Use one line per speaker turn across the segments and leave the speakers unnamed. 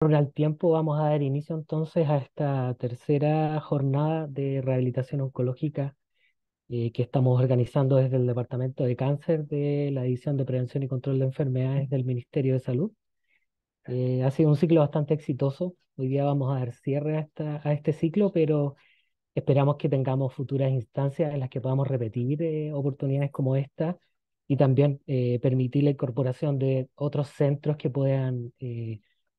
Al tiempo vamos a dar inicio entonces a esta tercera jornada de rehabilitación oncológica que estamos organizando desde el Departamento de Cáncer de la División de Prevención y Control de Enfermedades del Ministerio de Salud. Ha sido un ciclo bastante exitoso. Hoy día vamos a dar cierre a este ciclo, pero esperamos que tengamos futuras instancias en las que podamos repetir oportunidades como esta y también permitir la incorporación de otros centros que puedan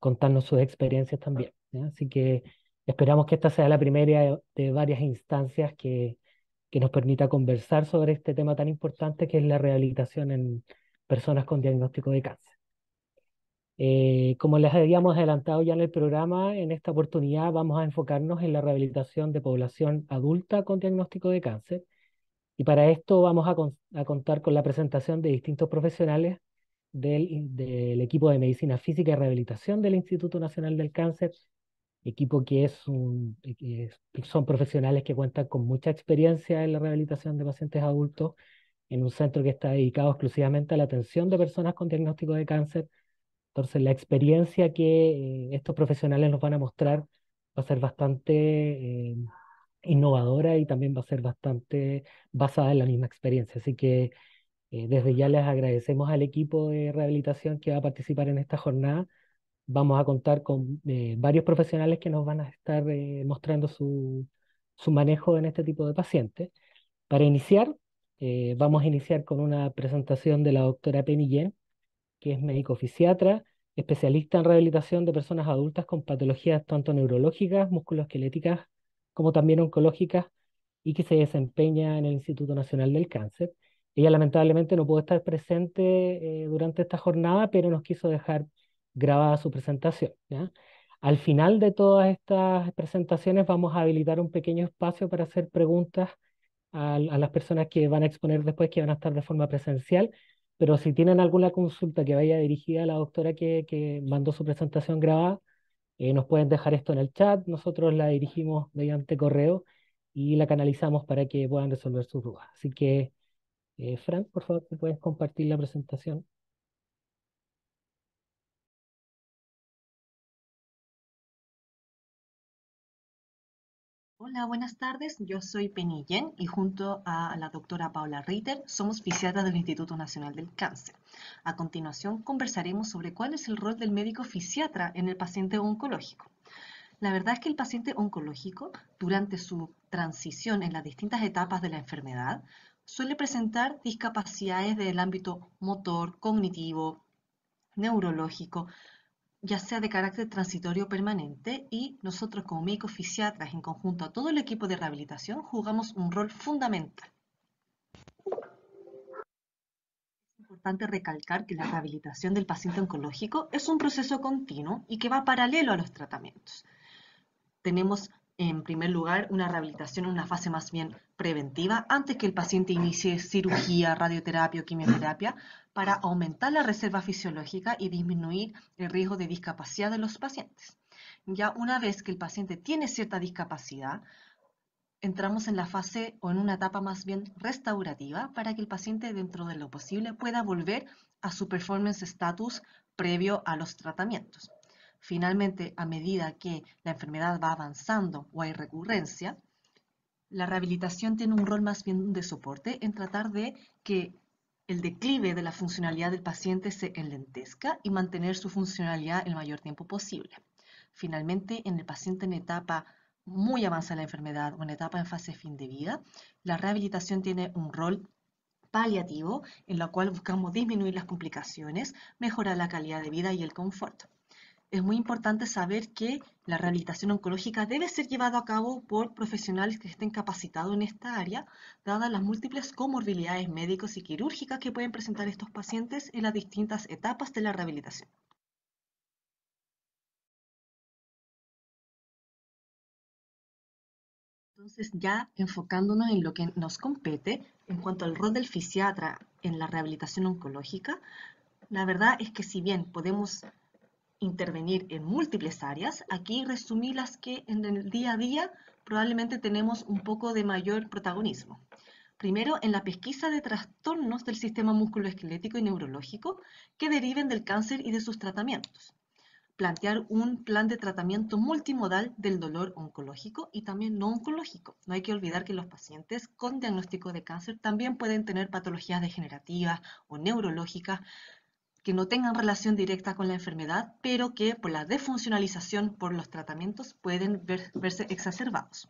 contarnos sus experiencias también, ¿ya? Así que esperamos que esta sea la primera de varias instancias que nos permita conversar sobre este tema tan importante que es la rehabilitación en personas con diagnóstico de cáncer. Como les habíamos adelantado ya en el programa, en esta oportunidad vamos a enfocarnos en la rehabilitación de población adulta con diagnóstico de cáncer. Y para esto vamos a contar con la presentación de distintos profesionales del equipo de Medicina Física y Rehabilitación del Instituto Nacional del Cáncer, equipo que son profesionales que cuentan con mucha experiencia en la rehabilitación de pacientes adultos en un centro que está dedicado exclusivamente a la atención de personas con diagnóstico de cáncer. Entonces, la experiencia que estos profesionales nos van a mostrar va a ser bastante innovadora y también va a ser bastante basada en la misma experiencia. Así que desde ya les agradecemos al equipo de rehabilitación que va a participar en esta jornada. Vamos a contar con varios profesionales que nos van a estar mostrando su manejo en este tipo de pacientes. Para iniciar, vamos a iniciar con una presentación de la doctora Penny Yen, que es médico fisiatra, especialista en rehabilitación de personas adultas con patologías tanto neurológicas, musculoesqueléticas, como también oncológicas, y que se desempeña en el Instituto Nacional del Cáncer. Ella lamentablemente no pudo estar presente durante esta jornada, pero nos quiso dejar grabada su presentación, ¿ya? Al final de todas estas presentaciones vamos a habilitar un pequeño espacio para hacer preguntas a las personas que van a exponer después, que van a estar de forma presencial, pero si tienen alguna consulta que vaya dirigida a la doctora que mandó su presentación grabada, nos pueden dejar esto en el chat, nosotros la dirigimos mediante correo y la canalizamos para que puedan resolver sus dudas. Así que, Frank, por favor, ¿te puedes compartir la presentación?
Hola, buenas tardes. Yo soy Penny Yen y junto a la doctora Paula Ritter somos fisiatras del Instituto Nacional del Cáncer. A continuación conversaremos sobre cuál es el rol del médico fisiatra en el paciente oncológico. La verdad es que el paciente oncológico, durante su transición en las distintas etapas de la enfermedad, suele presentar discapacidades del ámbito motor, cognitivo, neurológico, ya sea de carácter transitorio o permanente, y nosotros como médicos fisiatras, en conjunto a todo el equipo de rehabilitación, jugamos un rol fundamental. Es importante recalcar que la rehabilitación del paciente oncológico es un proceso continuo y que va paralelo a los tratamientos. Tenemos en primer lugar una rehabilitación en una fase más bien preventiva antes que el paciente inicie cirugía, radioterapia o quimioterapia para aumentar la reserva fisiológica y disminuir el riesgo de discapacidad de los pacientes. Ya una vez que el paciente tiene cierta discapacidad, entramos en la fase o en una etapa más bien restaurativa para que el paciente dentro de lo posible pueda volver a su performance status previo a los tratamientos. Finalmente, a medida que la enfermedad va avanzando o hay recurrencia, la rehabilitación tiene un rol más bien de soporte en tratar de que el declive de la funcionalidad del paciente se enlentezca y mantener su funcionalidad el mayor tiempo posible. Finalmente, en el paciente en etapa muy avanzada de la enfermedad o en etapa en fase fin de vida, la rehabilitación tiene un rol paliativo en la cual buscamos disminuir las complicaciones, mejorar la calidad de vida y el confort. Es muy importante saber que la rehabilitación oncológica debe ser llevada a cabo por profesionales que estén capacitados en esta área, dadas las múltiples comorbilidades médicos y quirúrgicas que pueden presentar estos pacientes en las distintas etapas de la rehabilitación. Entonces, ya enfocándonos en lo que nos compete en cuanto al rol del fisiatra en la rehabilitación oncológica, la verdad es que si bien podemos intervenir en múltiples áreas, aquí resumí las que en el día a día probablemente tenemos un poco de mayor protagonismo. Primero, en la pesquisa de trastornos del sistema musculoesquelético y neurológico que deriven del cáncer y de sus tratamientos. plantear un plan de tratamiento multimodal del dolor oncológico y también no oncológico. No hay que olvidar que los pacientes con diagnóstico de cáncer también pueden tener patologías degenerativas o neurológicas que no tengan relación directa con la enfermedad, pero que por la desfuncionalización por los tratamientos pueden verse exacerbados.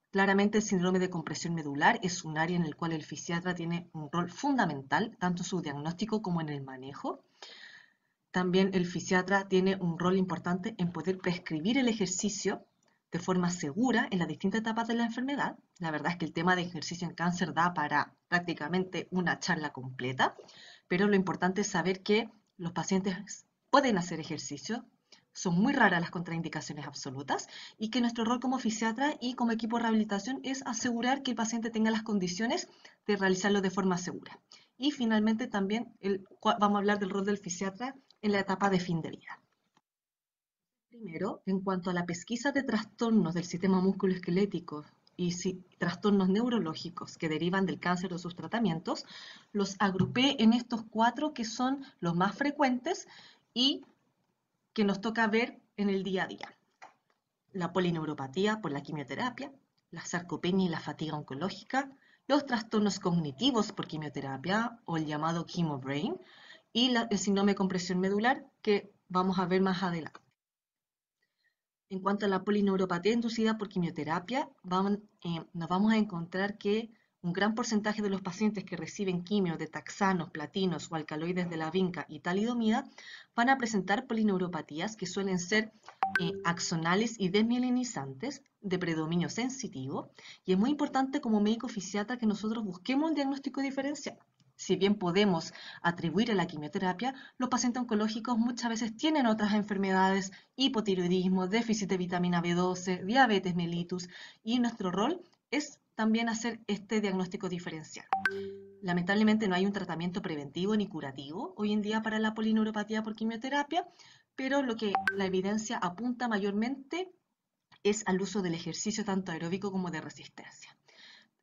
Claramente el síndrome de compresión medular es un área en el cual el fisiatra tiene un rol fundamental, tanto en su diagnóstico como en el manejo. También el fisiatra tiene un rol importante en poder prescribir el ejercicio de forma segura en las distintas etapas de la enfermedad. La verdad es que el tema de ejercicio en cáncer da para prácticamente una charla completa, pero lo importante es saber que los pacientes pueden hacer ejercicio, son muy raras las contraindicaciones absolutas y que nuestro rol como fisiatra y como equipo de rehabilitación es asegurar que el paciente tenga las condiciones de realizarlo de forma segura. Y finalmente también vamos a hablar del rol del fisiatra en la etapa de fin de vida. Primero, en cuanto a la pesquisa de trastornos del sistema musculoesquelético y trastornos neurológicos que derivan del cáncer o sus tratamientos, los agrupé en estos 4 que son los más frecuentes y que nos toca ver en el día a día. La polineuropatía por la quimioterapia, la sarcopenia y la fatiga oncológica, los trastornos cognitivos por quimioterapia o el llamado chemobrain y el síndrome de compresión medular que vamos a ver más adelante. En cuanto a la polineuropatía inducida por quimioterapia, nos vamos a encontrar que un gran porcentaje de los pacientes que reciben quimio de taxanos, platinos o alcaloides de la vinca y talidomida van a presentar polineuropatías que suelen ser axonales y desmielinizantes de predominio sensitivo, y es muy importante como médico fisiatra que nosotros busquemos el diagnóstico diferencial. Si bien podemos atribuir a la quimioterapia, los pacientes oncológicos muchas veces tienen otras enfermedades, hipotiroidismo, déficit de vitamina B12, diabetes mellitus, y nuestro rol es también hacer este diagnóstico diferencial. Lamentablemente no hay un tratamiento preventivo ni curativo hoy en día para la polineuropatía por quimioterapia, pero lo que la evidencia apunta mayormente es al uso del ejercicio tanto aeróbico como de resistencia.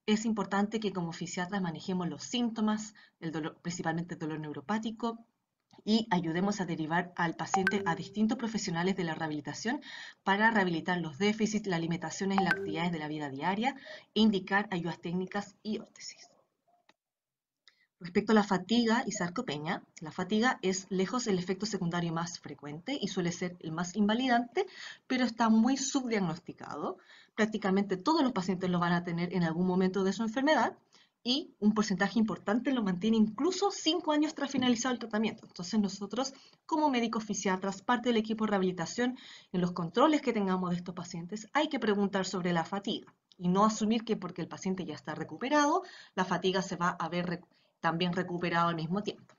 Es importante que como fisiatras manejemos los síntomas, el dolor, principalmente el dolor neuropático, y ayudemos a derivar al paciente a distintos profesionales de la rehabilitación para rehabilitar los déficits, las limitaciones en las actividades de la vida diaria e indicar ayudas técnicas y órtesis. Respecto a la fatiga y sarcopenia, la fatiga es lejos el efecto secundario más frecuente y suele ser el más invalidante, pero está muy subdiagnosticado. Prácticamente todos los pacientes lo van a tener en algún momento de su enfermedad y un porcentaje importante lo mantiene incluso 5 años tras finalizado el tratamiento. Entonces nosotros, como médicos fisiatras, parte del equipo de rehabilitación, en los controles que tengamos de estos pacientes, hay que preguntar sobre la fatiga y no asumir que porque el paciente ya está recuperado, la fatiga se va a ver también recuperado al mismo tiempo.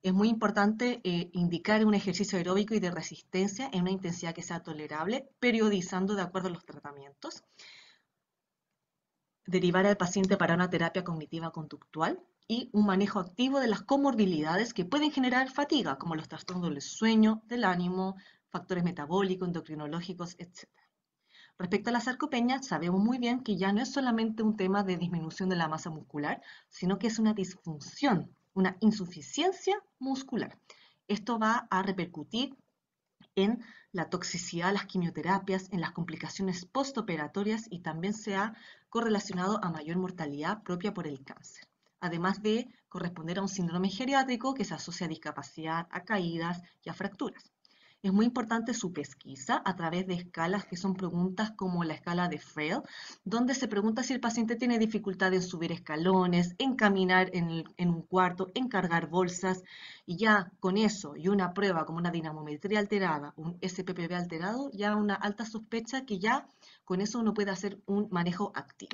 Es muy importante indicar un ejercicio aeróbico y de resistencia en una intensidad que sea tolerable, periodizando de acuerdo a los tratamientos. Derivar al paciente para una terapia cognitiva conductual y un manejo activo de las comorbilidades que pueden generar fatiga, como los trastornos del sueño, del ánimo, factores metabólicos, endocrinológicos, etc. Respecto a la sarcopenia, sabemos muy bien que ya no es solamente un tema de disminución de la masa muscular, sino que es una disfunción, una insuficiencia muscular. Esto va a repercutir en la toxicidad de las quimioterapias, en las complicaciones postoperatorias y también se ha correlacionado a mayor mortalidad propia por el cáncer, además de corresponder a un síndrome geriátrico que se asocia a discapacidad, a caídas y a fracturas. Es muy importante su pesquisa a través de escalas que son preguntas como la escala de Frail, donde se pregunta si el paciente tiene dificultad en subir escalones, en caminar en un cuarto, en cargar bolsas, y ya con eso y una prueba como una dinamometría alterada, un SPPB alterado, ya una alta sospecha que ya con eso uno puede hacer un manejo activo.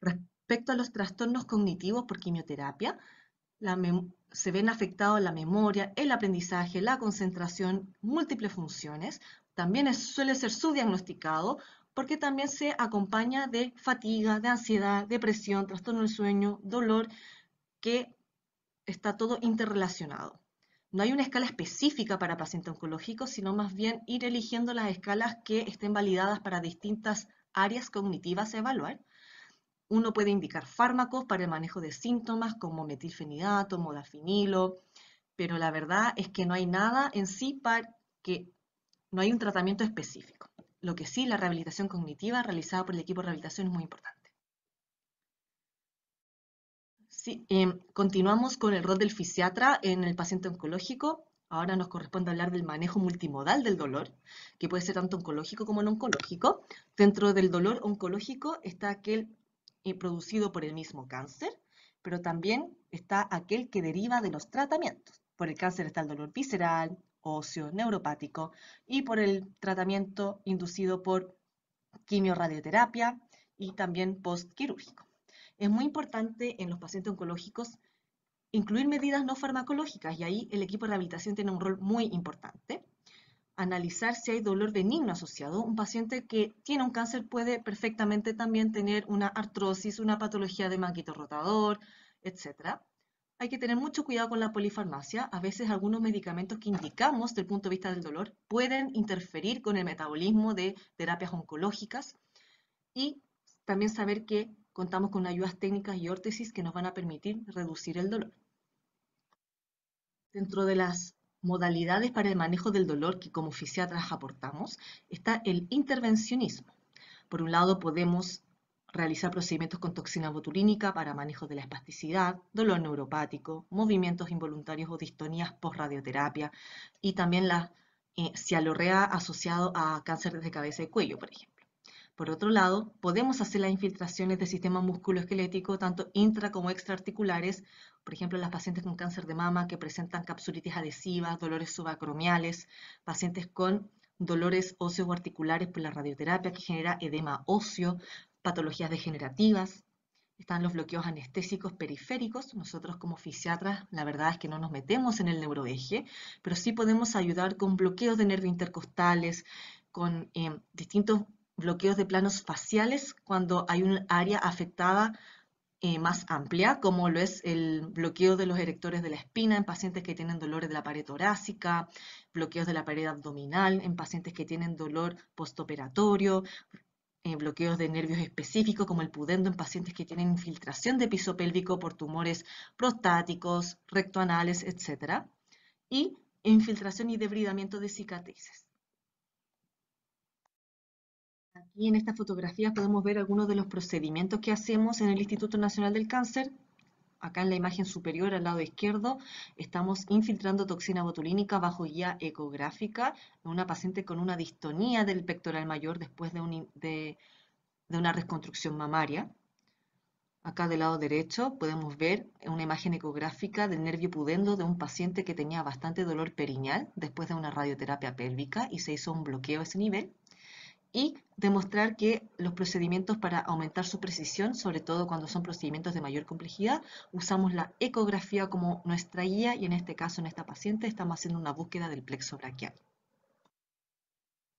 Respecto a los trastornos cognitivos por quimioterapia, se ven afectados la memoria, el aprendizaje, la concentración, múltiples funciones. También suele ser subdiagnosticado porque también se acompaña de fatiga, de ansiedad, depresión, trastorno del sueño, dolor, que está todo interrelacionado. No hay una escala específica para pacientes oncológicos, sino más bien ir eligiendo las escalas que estén validadas para distintas áreas cognitivas a evaluar. Uno puede indicar fármacos para el manejo de síntomas como metilfenidato, modafinilo, pero la verdad es que no hay nada en sí que no hay un tratamiento específico. Lo que sí, la rehabilitación cognitiva realizada por el equipo de rehabilitación es muy importante. Sí, continuamos con el rol del fisiatra en el paciente oncológico. Ahora nos corresponde hablar del manejo multimodal del dolor, que puede ser tanto oncológico como no oncológico. Dentro del dolor oncológico está aquel producido por el mismo cáncer, pero también está aquel que deriva de los tratamientos. Por el cáncer está el dolor visceral, óseo, neuropático, y por el tratamiento inducido por quimioradioterapia y también postquirúrgico. Es muy importante en los pacientes oncológicos incluir medidas no farmacológicas y ahí el equipo de rehabilitación tiene un rol muy importante. Analizar si hay dolor benigno asociado. Un paciente que tiene un cáncer puede perfectamente también tener una artrosis, una patología de manguito rotador, etc. Hay que tener mucho cuidado con la polifarmacia. A veces algunos medicamentos que indicamos desde el punto de vista del dolor pueden interferir con el metabolismo de terapias oncológicas y también saber que contamos con ayudas técnicas y órtesis que nos van a permitir reducir el dolor. Dentro de las modalidades para el manejo del dolor que como fisiatras aportamos está el intervencionismo. Por un lado podemos realizar procedimientos con toxina botulínica para manejo de la espasticidad, dolor neuropático, movimientos involuntarios o distonías post-radioterapia y también la cialorrea asociado a cáncer de cabeza y cuello, por ejemplo. Por otro lado, podemos hacer las infiltraciones del sistema musculoesquelético, tanto intra como extraarticulares, por ejemplo, en las pacientes con cáncer de mama que presentan capsulitis adhesivas, dolores subacromiales, pacientes con dolores óseo-articulares por la radioterapia que genera edema óseo, patologías degenerativas. Están los bloqueos anestésicos periféricos. Nosotros como fisiatras, la verdad es que no nos metemos en el neuroeje, pero sí podemos ayudar con bloqueos de nervios intercostales, con distintos bloqueos de planos faciales cuando hay un área afectada más amplia, como lo es el bloqueo de los erectores de la espina en pacientes que tienen dolores de la pared torácica, bloqueos de la pared abdominal en pacientes que tienen dolor postoperatorio, bloqueos de nervios específicos como el pudendo en pacientes que tienen infiltración de piso pélvico por tumores prostáticos, rectoanales, etc. Y infiltración y debridamiento de cicatrices. Aquí en esta fotografía podemos ver algunos de los procedimientos que hacemos en el Instituto Nacional del Cáncer. Acá en la imagen superior al lado izquierdo estamos infiltrando toxina botulínica bajo guía ecográfica en una paciente con una distonía del pectoral mayor después de una reconstrucción mamaria. Acá del lado derecho podemos ver una imagen ecográfica del nervio pudendo de un paciente que tenía bastante dolor perineal después de una radioterapia pélvica y se hizo un bloqueo a ese nivel. Y demostrar que los procedimientos para aumentar su precisión, sobre todo cuando son procedimientos de mayor complejidad, usamos la ecografía como nuestra guía y en este caso, en esta paciente, estamos haciendo una búsqueda del plexo braquial.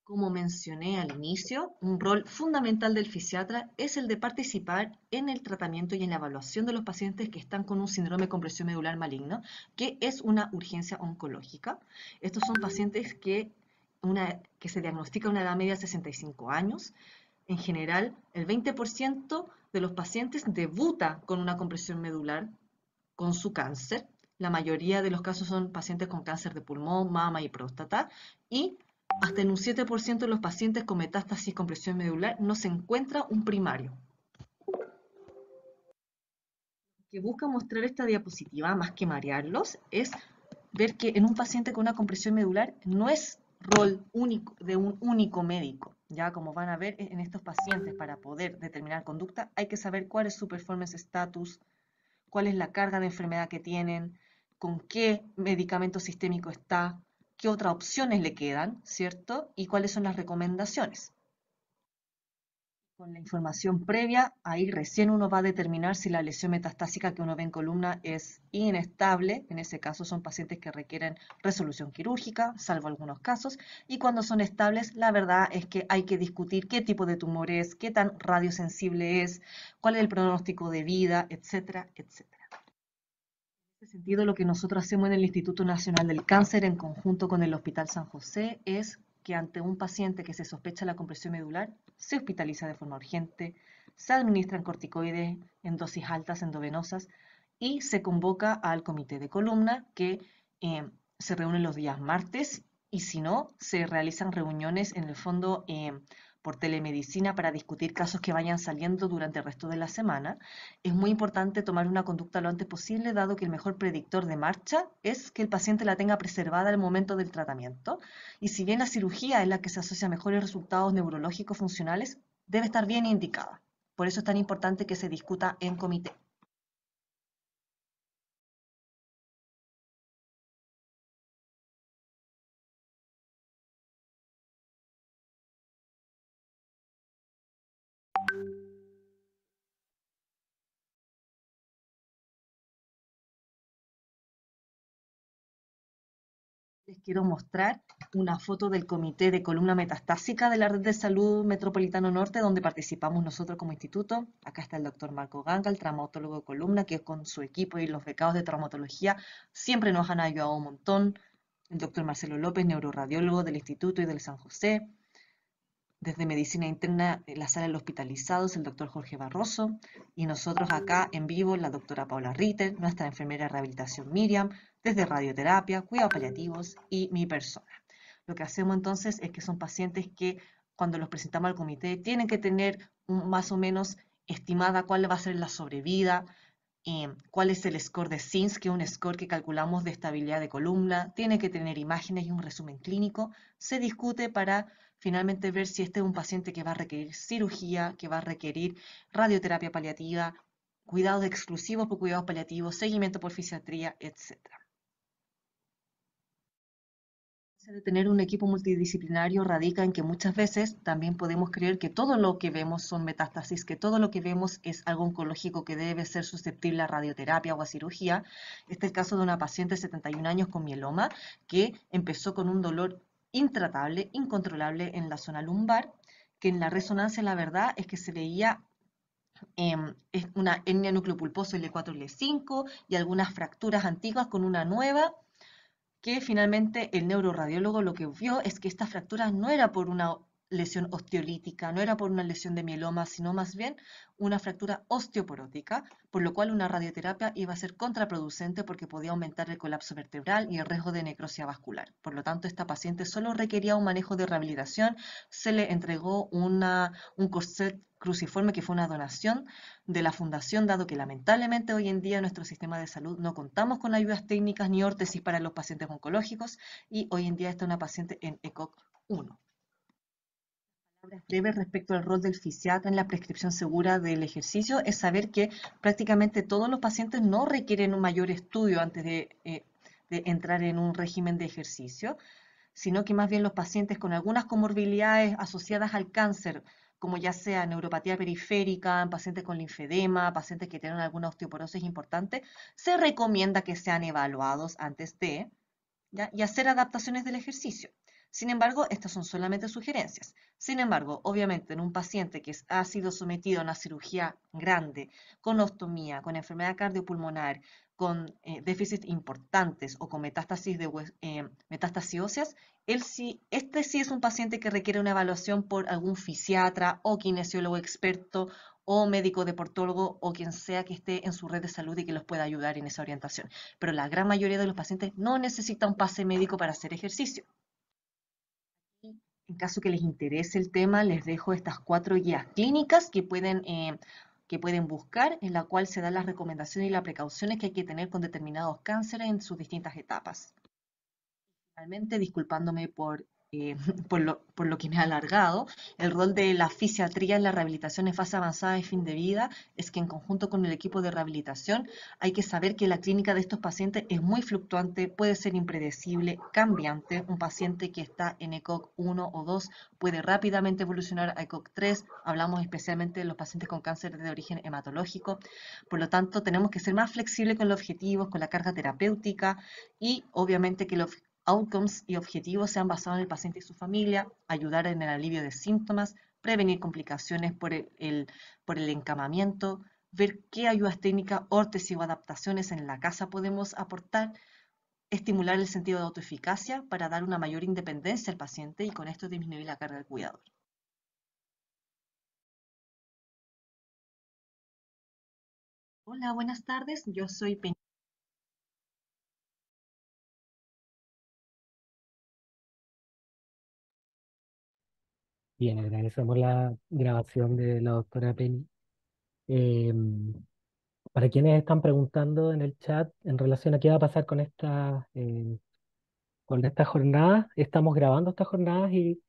Como mencioné al inicio, un rol fundamental del fisiatra es el de participar en el tratamiento y en la evaluación de los pacientes que están con un síndrome de compresión medular maligno, que es una urgencia oncológica. Estos son pacientes que se diagnostica a una edad media de 65 años. En general, el 20% de los pacientes debuta con una compresión medular con su cáncer. La mayoría de los casos son pacientes con cáncer de pulmón, mama y próstata. Y hasta en un 7% de los pacientes con metástasis con presión medular no se encuentra un primario. Lo que busca mostrar esta diapositiva, más que marearlos, es ver que en un paciente con una compresión medular no es rol único de un único médico. Ya como van a ver en estos pacientes, para poder determinar conducta, hay que saber cuál es su performance status, cuál es la carga de enfermedad que tienen, con qué medicamento sistémico está, qué otras opciones le quedan, ¿cierto? Y cuáles son las recomendaciones. Con la información previa, ahí recién uno va a determinar si la lesión metastásica que uno ve en columna es inestable. En ese caso son pacientes que requieren resolución quirúrgica, salvo algunos casos. Y cuando son estables, la verdad es que hay que discutir qué tipo de tumor es, qué tan radiosensible es, cuál es el pronóstico de vida, etcétera, etcétera. En ese sentido, lo que nosotros hacemos en el Instituto Nacional del Cáncer, en conjunto con el Hospital San José, es que ante un paciente que se sospecha la compresión medular, se hospitaliza de forma urgente, se administran corticoides en dosis altas endovenosas y se convoca al comité de columna que se reúne los días martes y si no, se realizan reuniones en el fondo por telemedicina para discutir casos que vayan saliendo durante el resto de la semana. Es muy importante tomar una conducta lo antes posible, dado que el mejor predictor de marcha es que el paciente la tenga preservada al momento del tratamiento. Y si bien la cirugía es la que se asocia a mejores resultados neurológicos funcionales, debe estar bien indicada. Por eso es tan importante que se discuta en comité. Les quiero mostrar una foto del Comité de Columna Metastásica de la Red de Salud Metropolitano Norte, donde participamos nosotros como instituto. Acá está el doctor Marco Ganga, el traumatólogo de columna, que con su equipo y los becados de traumatología siempre nos han ayudado un montón. El doctor Marcelo López, neuroradiólogo del instituto y del San José. Desde medicina interna, en la sala de los hospitalizados, el doctor Jorge Barroso, y nosotros acá en vivo, la doctora Paula Ritter, nuestra enfermera de rehabilitación Miriam, desde radioterapia, cuidados paliativos y mi persona. Lo que hacemos entonces es que son pacientes que cuando los presentamos al comité tienen que tener más o menos estimada cuál va a ser la sobrevida, cuál es el score de SINS, que es un score que calculamos de estabilidad de columna, tiene que tener imágenes y un resumen clínico, se discute para finalmente ver si este es un paciente que va a requerir cirugía, que va a requerir radioterapia paliativa, cuidados exclusivos por cuidados paliativos, seguimiento por fisiatría, etc. De tener un equipo multidisciplinario radica en que muchas veces también podemos creer que todo lo que vemos son metástasis, que todo lo que vemos es algo oncológico que debe ser susceptible a radioterapia o a cirugía. Este es el caso de una paciente de 71 años con mieloma que empezó con un dolor intratable, incontrolable en la zona lumbar, que en la resonancia la verdad es que se veía es una etnia nucleopulposo L4 L5 y algunas fracturas antiguas con una nueva que finalmente el neuroradiólogo lo que vio es que esta fractura no era por una lesión osteolítica, no era por una lesión de mieloma, sino más bien una fractura osteoporótica, por lo cual una radioterapia iba a ser contraproducente porque podía aumentar el colapso vertebral y el riesgo de necrosia vascular. Por lo tanto, esta paciente solo requería un manejo de rehabilitación, se le entregó un corset cruciforme que fue una donación de la fundación, dado que lamentablemente hoy en día en nuestro sistema de salud no contamos con ayudas técnicas ni órtesis para los pacientes oncológicos y hoy en día está una paciente en ECOG 1. Breve respecto al rol del fisiatra en la prescripción segura del ejercicio es saber que prácticamente todos los pacientes no requieren un mayor estudio antes de entrar en un régimen de ejercicio, sino que más bien los pacientes con algunas comorbilidades asociadas al cáncer, como ya sea neuropatía periférica, pacientes con linfedema, pacientes que tienen alguna osteoporosis importante, se recomienda que sean evaluados antes de, ¿ya? Y hacer adaptaciones del ejercicio. Sin embargo, estas son solamente sugerencias. Sin embargo, obviamente en un paciente que ha sido sometido a una cirugía grande, con ostomía, con enfermedad cardiopulmonar, con déficits importantes o con metástasis, metástasis óseas, este sí es un paciente que requiere una evaluación por algún fisiatra o kinesiólogo experto o médico deportólogo o quien sea que esté en su red de salud y que los pueda ayudar en esa orientación. Pero la gran mayoría de los pacientes no necesita un pase médico para hacer ejercicio. En caso que les interese el tema, les dejo estas 4 guías clínicas que pueden buscar, en la cual se dan las recomendaciones y las precauciones que hay que tener con determinados cánceres en sus distintas etapas. Finalmente, disculpándome por lo que me ha alargado, el rol de la fisiatría en la rehabilitación en fase avanzada de fin de vida es que en conjunto con el equipo de rehabilitación hay que saber que la clínica de estos pacientes es muy fluctuante, puede ser impredecible, cambiante. Un paciente que está en ECOG 1 o 2 puede rápidamente evolucionar a ECOG 3. Hablamos especialmente de los pacientes con cáncer de origen hematológico. Por lo tanto, tenemos que ser más flexibles con los objetivos, con la carga terapéutica y obviamente que los outcomes y objetivos sean basados en el paciente y su familia, ayudar en el alivio de síntomas, prevenir complicaciones por el encamamiento, ver qué ayudas técnicas, órtesis o adaptaciones en la casa podemos aportar, estimular el sentido de autoeficacia para dar una mayor independencia al paciente y con esto disminuir la carga del cuidador. Hola, buenas tardes. Yo soy
Bien, agradecemos la grabación de la doctora Penny. Em, para quienes están preguntando en el chat en relación a qué va a pasar con esta jornada, estamos grabando estas jornadas y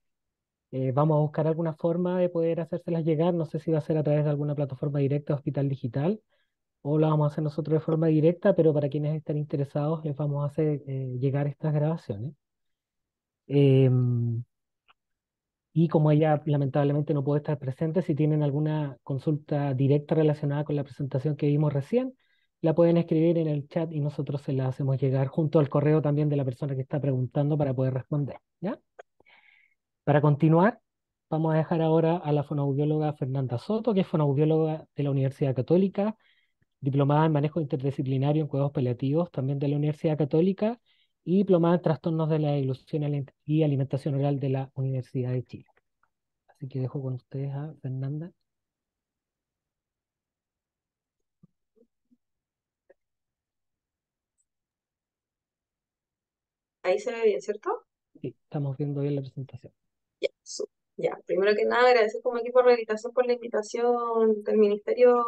vamos a buscar alguna forma de poder hacérselas llegar. No sé si va a ser a través de alguna plataforma directa, Hospital Digital, o la vamos a hacer nosotros de forma directa, pero para quienes estén interesados les vamos a hacer llegar estas grabaciones. Em, Y como ella lamentablemente no puede estar presente, si tienen alguna consulta directa relacionada con la presentación que vimos recién, la pueden escribir en el chat y nosotros se la hacemos llegar junto al correo también de la persona que está preguntando para poder responder. ¿Ya? Para continuar, vamos a dejar ahora a la fonoaudióloga Fernanda Soto, que es fonoaudióloga de la Universidad Católica, diplomada en manejo interdisciplinario en cuidados paliativos también de la Universidad Católica y diplomada en trastornos de la deglución y alimentación oral de la Universidad de Chile. Así que dejo con ustedes a Fernanda.
Ahí se ve bien, ¿cierto?
Sí, estamos viendo bien la presentación.
Ya, ya. Primero que nada, agradecer como equipo de rehabilitación por la invitación del Ministerio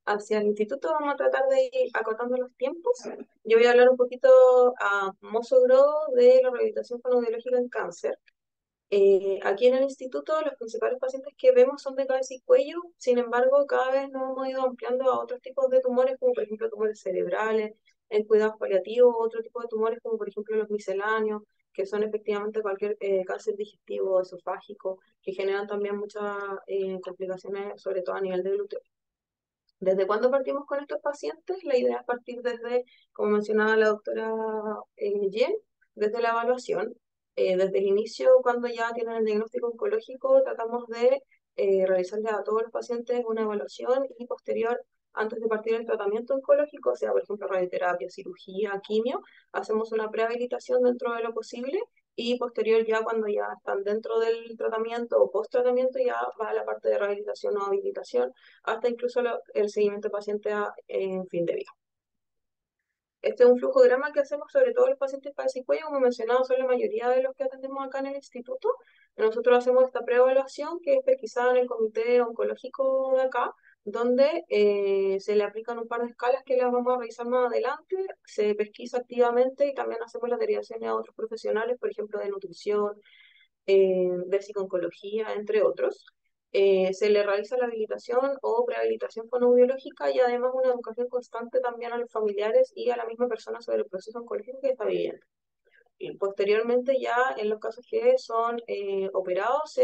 hacia el Instituto. Vamos a tratar de ir acotando los tiempos. Yo voy a hablar un poquito a mozo grosso de la rehabilitación fonoaudiológica en cáncer. Aquí en el instituto los principales pacientes que vemos son de cabeza y cuello, sin embargo cada vez nos hemos ido ampliando a otros tipos de tumores, como por ejemplo tumores cerebrales, en cuidados paliativos, otro tipo de tumores como por ejemplo los misceláneos, que son efectivamente cualquier cáncer digestivo, esofágico, que generan también muchas complicaciones, sobre todo a nivel de glúteo. ¿Desde cuándo partimos con estos pacientes? La idea es partir desde, como mencionaba la doctora Jen, desde la evaluación. Desde el inicio, cuando ya tienen el diagnóstico oncológico, tratamos de realizarle a todos los pacientes una evaluación y posterior, antes de partir el tratamiento oncológico, o sea, por ejemplo, radioterapia, cirugía, quimio, hacemos una prehabilitación dentro de lo posible y posterior ya cuando ya están dentro del tratamiento o post-tratamiento ya va a la parte de rehabilitación o habilitación hasta incluso el seguimiento paciente en fin de vida. Este es un flujograma que hacemos sobre todo los pacientes cabeza y cuello, como mencionado, son la mayoría de los que atendemos acá en el instituto. Nosotros hacemos esta preevaluación que es pesquisada en el comité oncológico de acá, donde se le aplican un par de escalas que las vamos a revisar más adelante, se pesquisa activamente y también hacemos las derivaciones a otros profesionales, por ejemplo, de nutrición, de psicooncología, entre otros. Se le realiza la habilitación o prehabilitación fonoaudiológica y además una educación constante también a los familiares y a la misma persona sobre el proceso oncológico que está viviendo. Y posteriormente ya en los casos que son operados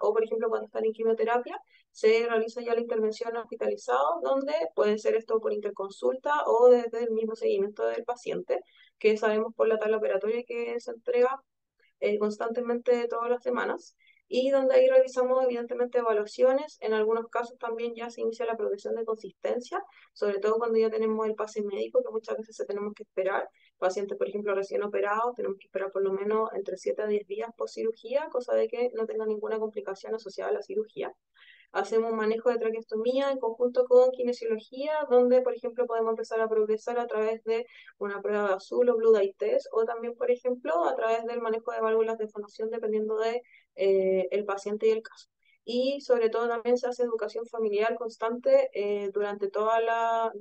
o por ejemplo cuando están en quimioterapia, se realiza ya la intervención hospitalizado, donde puede ser esto por interconsulta o desde el mismo seguimiento del paciente, que sabemos por la tabla operatoria que se entrega constantemente todas las semanas y donde ahí revisamos evidentemente evaluaciones. En algunos casos también ya se inicia la progresión de consistencia, sobre todo cuando ya tenemos el pase médico, que muchas veces se tenemos que esperar. Pacientes, por ejemplo, recién operados, tenemos que esperar por lo menos entre 7 a 10 días post cirugía, cosa de que no tenga ninguna complicación asociada a la cirugía. Hacemos un manejo de traqueostomía en conjunto con kinesiología, donde, por ejemplo, podemos empezar a progresar a través de una prueba de azul o blue dye test, o también, por ejemplo, a través del manejo de válvulas de fonación, dependiendo de el paciente y el caso. Y sobre todo también se hace educación familiar constante durante toda la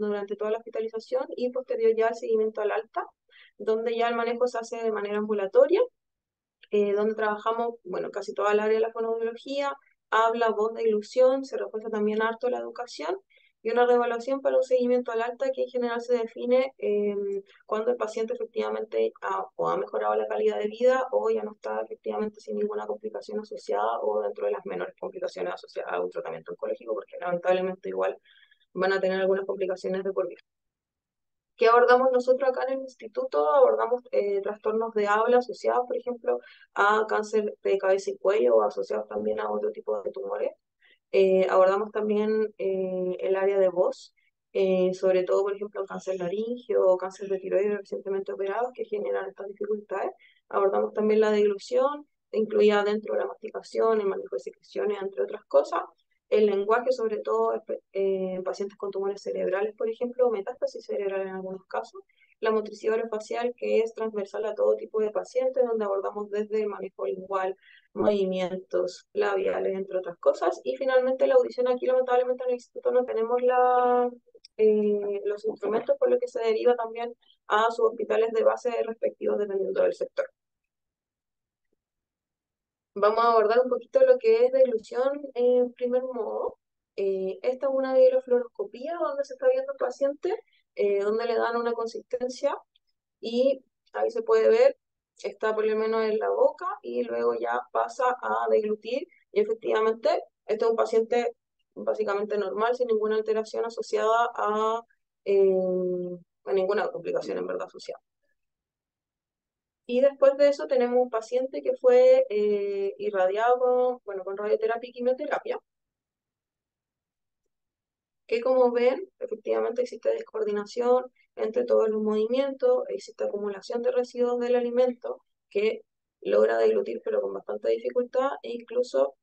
hospitalización y posterior ya al seguimiento al alta, donde ya el manejo se hace de manera ambulatoria, donde trabajamos, bueno, casi toda el área de la fonoaudiología, habla, voz de ilusión, se refuerza también harto la educación y una reevaluación para un seguimiento al alta que en general se define cuando el paciente efectivamente o ha mejorado la calidad de vida o ya no está efectivamente sin ninguna complicación asociada o dentro de las menores complicaciones asociadas a un tratamiento oncológico, porque lamentablemente igual van a tener algunas complicaciones de por vida. ¿Qué abordamos nosotros acá en el instituto? Abordamos trastornos de habla asociados, por ejemplo, a cáncer de cabeza y cuello o asociados también a otro tipo de tumores. Abordamos también el área de voz, sobre todo, por ejemplo, cáncer laríngeo o cáncer de tiroides recientemente operados que generan estas dificultades. Abordamos también la deglución, incluida dentro de la masticación, el manejo de secreciones, entre otras cosas. El lenguaje, sobre todo en pacientes con tumores cerebrales, por ejemplo, o metástasis cerebral en algunos casos. la motricidad orofacial, que es transversal a todo tipo de pacientes, donde abordamos desde el manejo lingual, movimientos labiales, entre otras cosas. Y finalmente la audición, aquí lamentablemente en el instituto no tenemos los instrumentos, por lo que se deriva también a sus hospitales de base respectivos dependiendo del sector. Vamos a abordar un poquito lo que es deglución en primer modo. Esta es una videofluoroscopía donde se está viendo el paciente, donde le dan una consistencia y ahí se puede ver, está por lo menos en la boca y luego ya pasa a deglutir y efectivamente este es un paciente básicamente normal, sin ninguna alteración asociada a ninguna complicación en verdad asociada. Y después de eso tenemos un paciente que fue irradiado con radioterapia y quimioterapia, que como ven, efectivamente existe descoordinación entre todos los movimientos, existe acumulación de residuos del alimento que logra deglutir pero con bastante dificultad e incluso,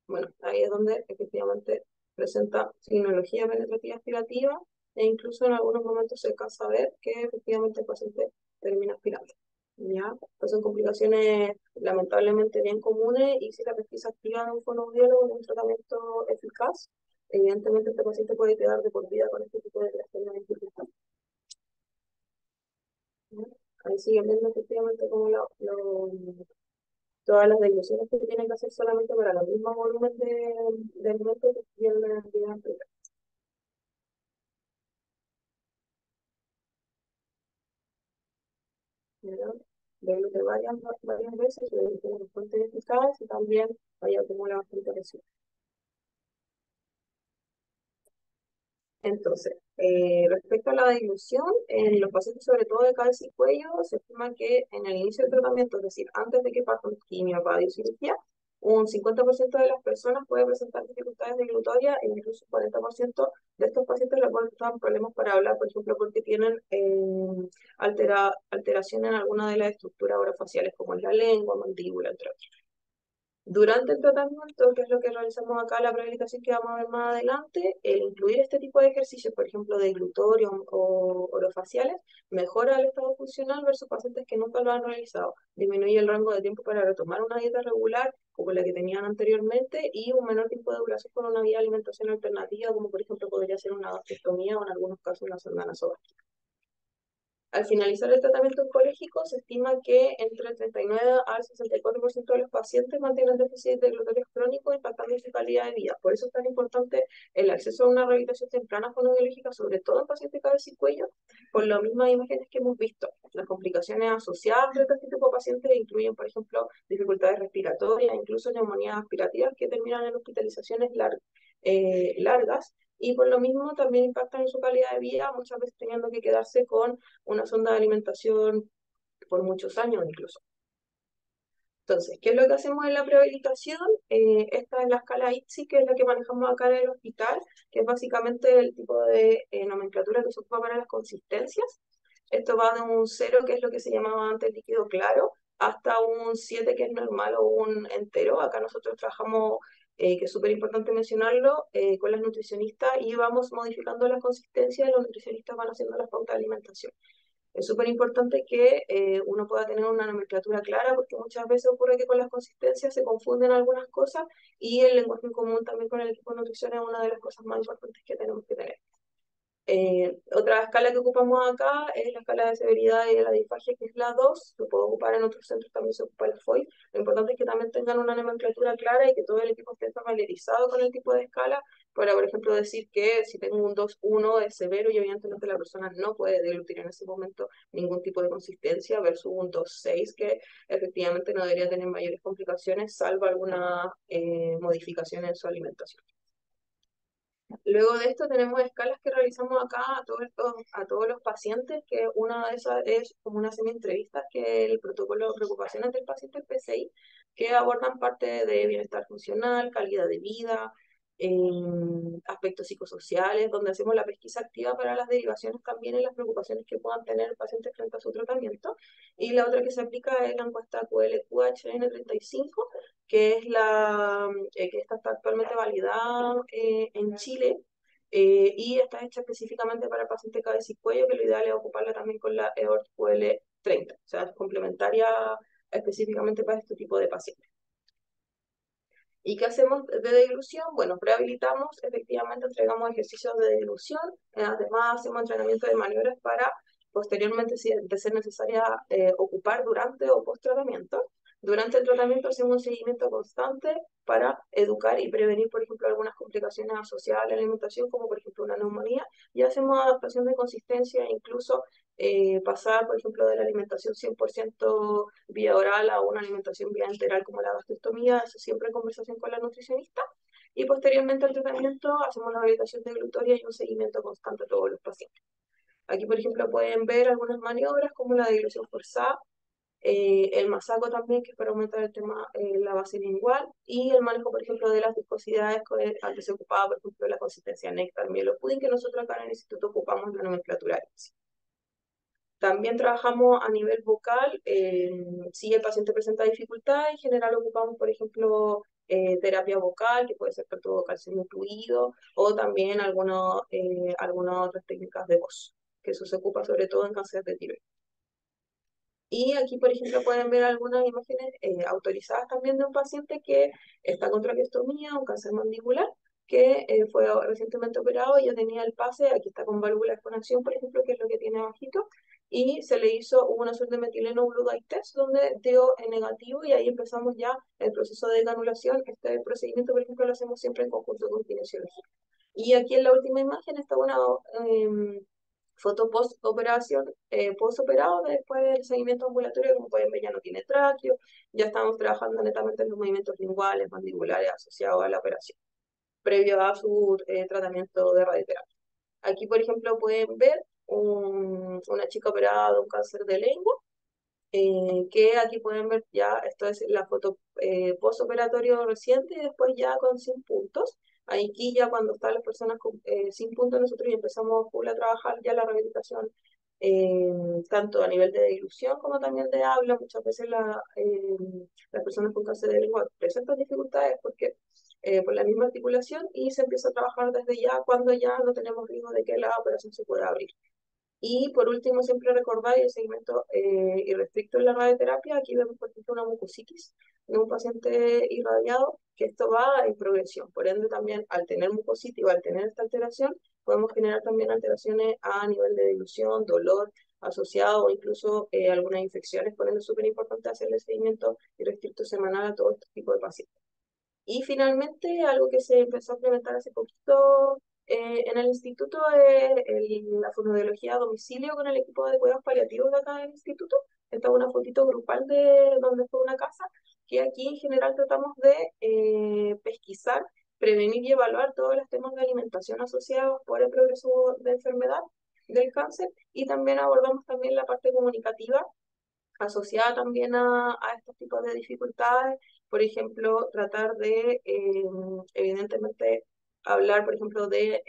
bueno, ahí es donde efectivamente presenta signología penetrativa aspirativa e incluso en algunos momentos se alcanza a ver que efectivamente el paciente termina aspirando. ¿Ya? Pues son complicaciones lamentablemente bien comunes y si la pesquisa activa de un fonoaudiólogo en un tratamiento eficaz, evidentemente este paciente puede quedar de por vida con este tipo de trastorno de dificultad. ¿Ya? Ahí siguen viendo efectivamente como todas las degluciones que tienen que hacer solamente para el mismo volumen de alimentos que tienen la actividad anterior. Deglute varias veces, y tiene bastante eficaz y también vaya acumula bastante residuos. Entonces, respecto a la dilución, en los pacientes sobre todo de cabeza y cuello, se estima que en el inicio del tratamiento, es decir, antes de que partan quimio, radiocirugía, un 50% de las personas puede presentar dificultades deglutorias e incluso un 40% de estos pacientes reportan problemas para hablar, por ejemplo, porque tienen alteración en alguna de las estructuras orofaciales, como es la lengua, mandíbula, entre otros. Durante el tratamiento, que es lo que realizamos acá, la prehabilitación que vamos a ver más adelante, el incluir este tipo de ejercicios, por ejemplo, de glutorio o orofaciales, mejora el estado funcional versus pacientes que nunca lo han realizado. Disminuye el rango de tiempo para retomar una dieta regular, como la que tenían anteriormente, y un menor tiempo de duración con una vía de alimentación alternativa, como por ejemplo podría ser una gastrectomía o en algunos casos una sonda nasogástrica. Al finalizar el tratamiento oncológico, se estima que entre el 39 al 64% de los pacientes mantienen déficit de glutóreos crónicos, impactando su calidad de vida. Por eso es tan importante el acceso a una rehabilitación temprana fonoaudiológica, sobre todo en pacientes de cabeza y cuello, por las mismas imágenes que hemos visto. Las complicaciones asociadas de este tipo de pacientes incluyen, por ejemplo, dificultades respiratorias, incluso neumonías aspirativas que terminan en hospitalizaciones largas, y por lo mismo también impactan en su calidad de vida, muchas veces teniendo que quedarse con una sonda de alimentación por muchos años incluso. Entonces, ¿qué es lo que hacemos en la prehabilitación? Esta es la escala ITSI, que es la que manejamos acá en el hospital, que es básicamente el tipo de nomenclatura que se ocupa para las consistencias. Esto va de un 0, que es lo que se llamaba antes líquido claro, hasta un 7, que es normal, o un entero. Acá nosotros trabajamos, que es súper importante mencionarlo, con las nutricionistas y vamos modificando la consistencia y los nutricionistas van haciendo las pautas de alimentación. Es súper importante que uno pueda tener una nomenclatura clara porque muchas veces ocurre que con las consistencias se confunden algunas cosas y el lenguaje en común también con el equipo de nutrición es una de las cosas más importantes que tenemos que tener. Otra escala que ocupamos acá es la escala de severidad y de la disfagia, que es la 2. Se puede ocupar en otros centros, también se ocupa la FOI. Lo importante es que también tengan una nomenclatura clara y que todo el equipo esté familiarizado con el tipo de escala para, por ejemplo, decir que si tengo un 2-1 es severo y evidentemente la persona no puede deglutir en ese momento ningún tipo de consistencia versus un 2-6 que efectivamente no debería tener mayores complicaciones salvo alguna modificación en su alimentación. Luego de esto tenemos escalas que realizamos acá a todos los pacientes, que una de esas es como una semi-entrevista, que es el protocolo de preocupaciones del paciente, el PCI, que abordan parte de bienestar funcional, calidad de vida, aspectos psicosociales, donde hacemos la pesquisa activa para las derivaciones también en las preocupaciones que puedan tener el paciente frente a su tratamiento. Y la otra que se aplica es la encuesta QLQHN35, que es que esta está actualmente validada en Chile y está hecha específicamente para el paciente cabeza y cuello, que lo ideal es ocuparla también con la EORT QL30, o sea, es complementaria específicamente para este tipo de pacientes. ¿Y qué hacemos de deglución? Bueno, prehabilitamos, efectivamente entregamos ejercicios de deglución, además hacemos entrenamiento de maniobras para posteriormente, si de ser necesaria, ocupar durante o post tratamiento. Durante el tratamiento hacemos un seguimiento constante para educar y prevenir, por ejemplo, algunas complicaciones asociadas a la alimentación, como por ejemplo una neumonía, y hacemos adaptación de consistencia, incluso pasar, por ejemplo, de la alimentación 100% vía oral a una alimentación vía enteral como la gastrostomía, eso siempre en conversación con la nutricionista. Y posteriormente al tratamiento hacemos la rehabilitación de glutoria y un seguimiento constante a todos los pacientes. Aquí, por ejemplo, pueden ver algunas maniobras como la dilución forzada, el masaco también, que es para aumentar el tema, la base lingual, y el manejo, por ejemplo, de las viscosidades, antes se ocupaba, por ejemplo, la consistencia néctar, mielo pudding, que nosotros acá en el instituto ocupamos la nomenclatura. También trabajamos a nivel vocal, si el paciente presenta dificultad, en general ocupamos, por ejemplo, terapia vocal, que puede ser canto vocal semi-incluido, o también algunas otras técnicas de voz, que eso se ocupa sobre todo en cáncer de tiroides. Y aquí, por ejemplo, pueden ver algunas imágenes autorizadas también de un paciente que está con traqueostomía, un cáncer mandibular, que fue recientemente operado y ya tenía el pase, aquí está con válvula de conexión, por ejemplo, que es lo que tiene abajito, y se le hizo una suerte de metileno blue dye test donde dio en negativo y ahí empezamos ya el proceso de canulación. Este procedimiento, por ejemplo, lo hacemos siempre en conjunto con kinesiología. Y aquí en la última imagen está una foto post-operación, post-operado, después del seguimiento ambulatorio, como pueden ver, ya no tiene tráqueo, ya estamos trabajando netamente en los movimientos linguales, mandibulares asociados a la operación, previo a su tratamiento de radioterapia. Aquí, por ejemplo, pueden ver una chica operada de un cáncer de lengua, que aquí pueden ver ya, esto es la foto postoperatorio reciente y después ya con 100 puntos. Aquí ya cuando están las personas sin puntos, nosotros ya empezamos full a trabajar ya la rehabilitación, tanto a nivel de dilución como también de habla. Muchas veces las personas con cáncer de lengua presentan dificultades porque por la misma articulación, y se empieza a trabajar desde ya cuando ya no tenemos riesgo de que la operación se pueda abrir. Y por último, siempre recordar el seguimiento irrestricto en la radioterapia. Aquí vemos, por ejemplo, una mucositis de un paciente irradiado, que esto va en progresión. Por ende, también al tener mucositis o al tener esta alteración, podemos generar también alteraciones a nivel de dilución, dolor asociado o incluso algunas infecciones. Por ende, es súper importante hacerle seguimiento irrestricto semanal a todo este tipo de pacientes. Y finalmente, algo que se empezó a implementar hace poquito en el instituto es la fonoaudiología a domicilio con el equipo de cuidados paliativos de acá del instituto. Esta es una fotito grupal de donde fue una casa, que aquí en general tratamos de pesquisar, prevenir y evaluar todos los temas de alimentación asociados por el progreso de enfermedad del cáncer, y también abordamos también la parte comunicativa asociada también a estos tipos de dificultades. Por ejemplo, tratar de, evidentemente, hablar, por ejemplo, de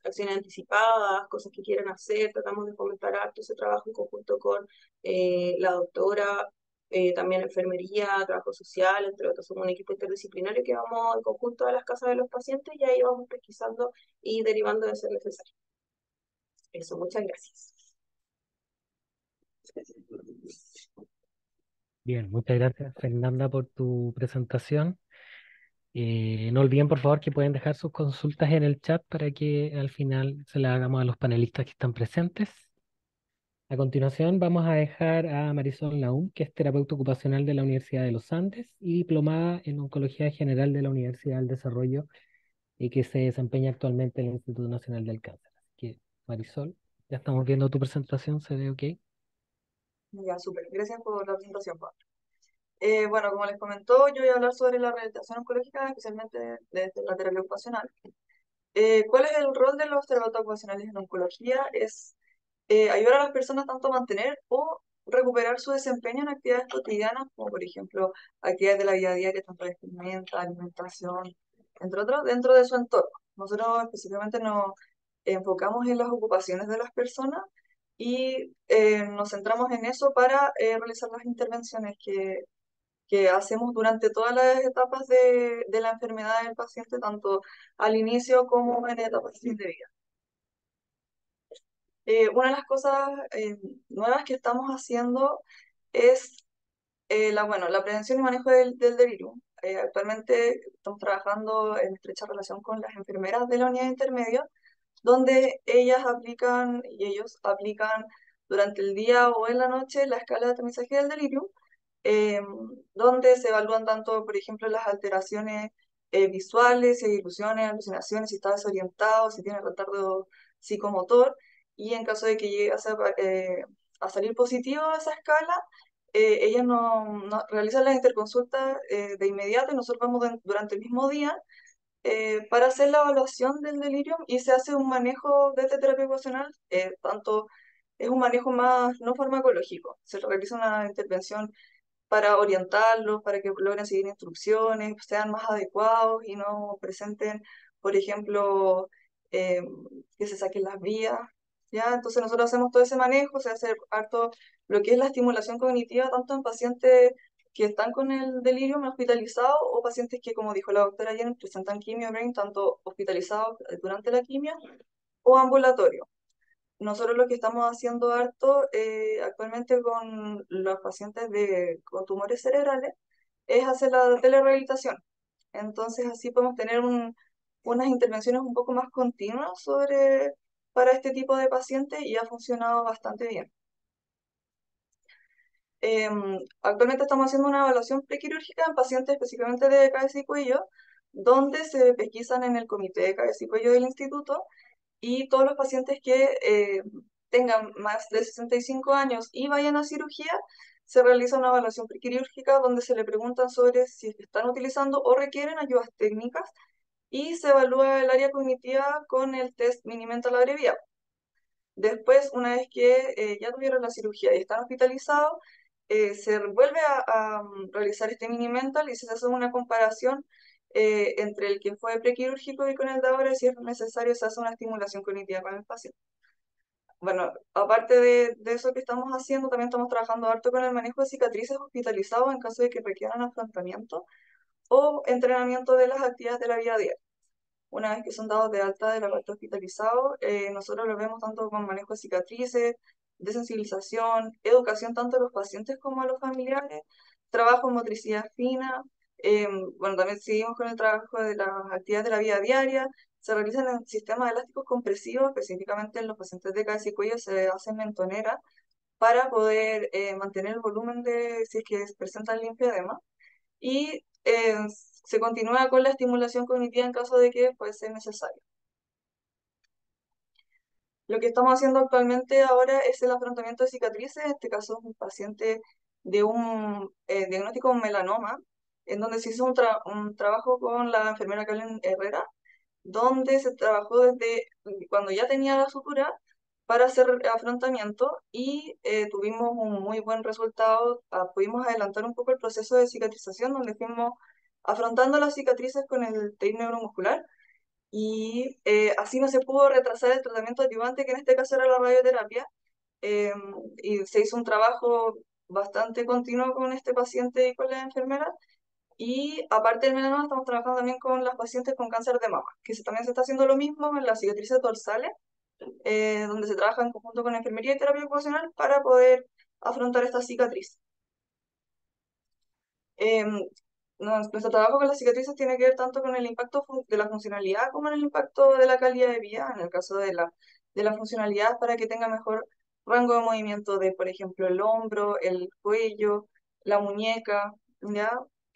acciones anticipadas, cosas que quieren hacer. Tratamos de fomentar harto ese trabajo en conjunto con la doctora, también enfermería, trabajo social, entre otros. Somos un equipo interdisciplinario que vamos en conjunto a las casas de los pacientes y ahí vamos pesquisando y derivando de ser necesario. Eso, muchas gracias.
Bien, muchas gracias, Fernanda, por tu presentación. No olviden, por favor, que pueden dejar sus consultas en el chat para que al final se las hagamos a los panelistas que están presentes. A continuación, vamos a dejar a Marisol Naum, que es terapeuta ocupacional de la Universidad de los Andes y diplomada en Oncología General de la Universidad del Desarrollo, y que se desempeña actualmente en el Instituto Nacional del Cáncer. Así que, Marisol, ya estamos viendo tu presentación, se ve ok.
Ya, súper. Gracias por la presentación, Pablo. Bueno, como les comentó, yo voy a hablar sobre la rehabilitación oncológica, especialmente desde la terapia ocupacional. ¿Cuál es el rol de los terapeutas ocupacionales en oncología? Es ayudar a las personas tanto a mantener o recuperar su desempeño en actividades cotidianas, como por ejemplo actividades de la vida diaria, tanto vestimenta, alimentación, entre otros, dentro de su entorno. Nosotros específicamente nos enfocamos en las ocupaciones de las personas y nos centramos en eso para realizar las intervenciones que que hacemos durante todas las etapas de la enfermedad del paciente, tanto al inicio como en etapas de fin de vida. Una de las cosas nuevas que estamos haciendo es bueno, la prevención y manejo del delirium. Actualmente estamos trabajando en estrecha relación con las enfermeras de la unidad intermedia, donde ellas aplican y ellos aplican durante el día o en la noche la escala de tamizaje del delirium, eh, donde se evalúan tanto, por ejemplo, las alteraciones visuales, si hay ilusiones, alucinaciones, si está desorientado, si tiene retardo psicomotor, y en caso de que llegue a salir positivo esa escala, ellas realizan las interconsultas de inmediato y nosotros vamos durante el mismo día para hacer la evaluación del delirium y se hace un manejo desde terapia ocupacional, tanto es un manejo más no farmacológico, se realiza una intervención para orientarlos, para que logren seguir instrucciones, sean más adecuados y no presenten, por ejemplo, eh, que se saquen las vías, ¿ya? Entonces nosotros hacemos todo ese manejo, se hace harto lo que es la estimulación cognitiva, tanto en pacientes que están con el delirio hospitalizados o pacientes que, como dijo la doctora ayer, presentan quimio brain, tanto hospitalizados durante la quimio o ambulatorio. Nosotros lo que estamos haciendo harto actualmente con los pacientes con tumores cerebrales es hacer la telerehabilitación. Entonces así podemos tener unas intervenciones un poco más continuas para este tipo de pacientes y ha funcionado bastante bien. Actualmente estamos haciendo una evaluación prequirúrgica en pacientes específicamente de cabeza y cuello, donde se pesquisan en el comité de cabeza y cuello del instituto y todos los pacientes que tengan más de 65 años y vayan a cirugía, se realiza una evaluación prequirúrgica donde se le preguntan sobre si es que están utilizando o requieren ayudas técnicas y se evalúa el área cognitiva con el test Mini-Mental abreviado. Después, una vez que ya tuvieron la cirugía y están hospitalizados, se vuelve a realizar este Mini-Mental y se hace una comparación entre el que fue prequirúrgico y con el de ahora, y si es necesario, se hace una estimulación cognitiva con el paciente. Bueno, aparte de eso que estamos haciendo, también estamos trabajando harto con el manejo de cicatrices hospitalizados en caso de que requieran afrontamiento o entrenamiento de las actividades de la vida diaria. Una vez que son dados de alta de la parte hospitalizado, nosotros lo vemos tanto con manejo de cicatrices, de sensibilización, educación tanto a los pacientes como a los familiares, trabajo en motricidad fina, bueno, también seguimos con el trabajo de las actividades de la vida diaria, se realizan en sistemas elásticos compresivos, específicamente en los pacientes de cabeza y cuello se hacen mentoneras para poder mantener el volumen si es que presentan linfedema y se continúa con la estimulación cognitiva en caso de que puede ser necesario. Lo que estamos haciendo actualmente ahora es el afrontamiento de cicatrices, en este caso es un paciente de un diagnóstico de un melanoma, en donde se hizo un trabajo con la enfermera Karen Herrera, donde se trabajó desde cuando ya tenía la sutura para hacer afrontamiento y tuvimos un muy buen resultado. Pudimos adelantar un poco el proceso de cicatrización, donde fuimos afrontando las cicatrices con el tape neuromuscular y así no se pudo retrasar el tratamiento adyuvante, que en este caso era la radioterapia, eh, y se hizo un trabajo bastante continuo con este paciente y con la enfermera. Y aparte del melanoma, estamos trabajando también con las pacientes con cáncer de mama, también se está haciendo lo mismo en las cicatrices dorsales, donde se trabaja en conjunto con enfermería y terapia ocupacional para poder afrontar esta cicatriz. Nuestro trabajo con las cicatrices tiene que ver tanto con el impacto de la funcionalidad como en el impacto de la calidad de vida, en el caso de la funcionalidad, para que tenga mejor rango de movimiento de, por ejemplo, el hombro, el cuello, la muñeca, ¿ya?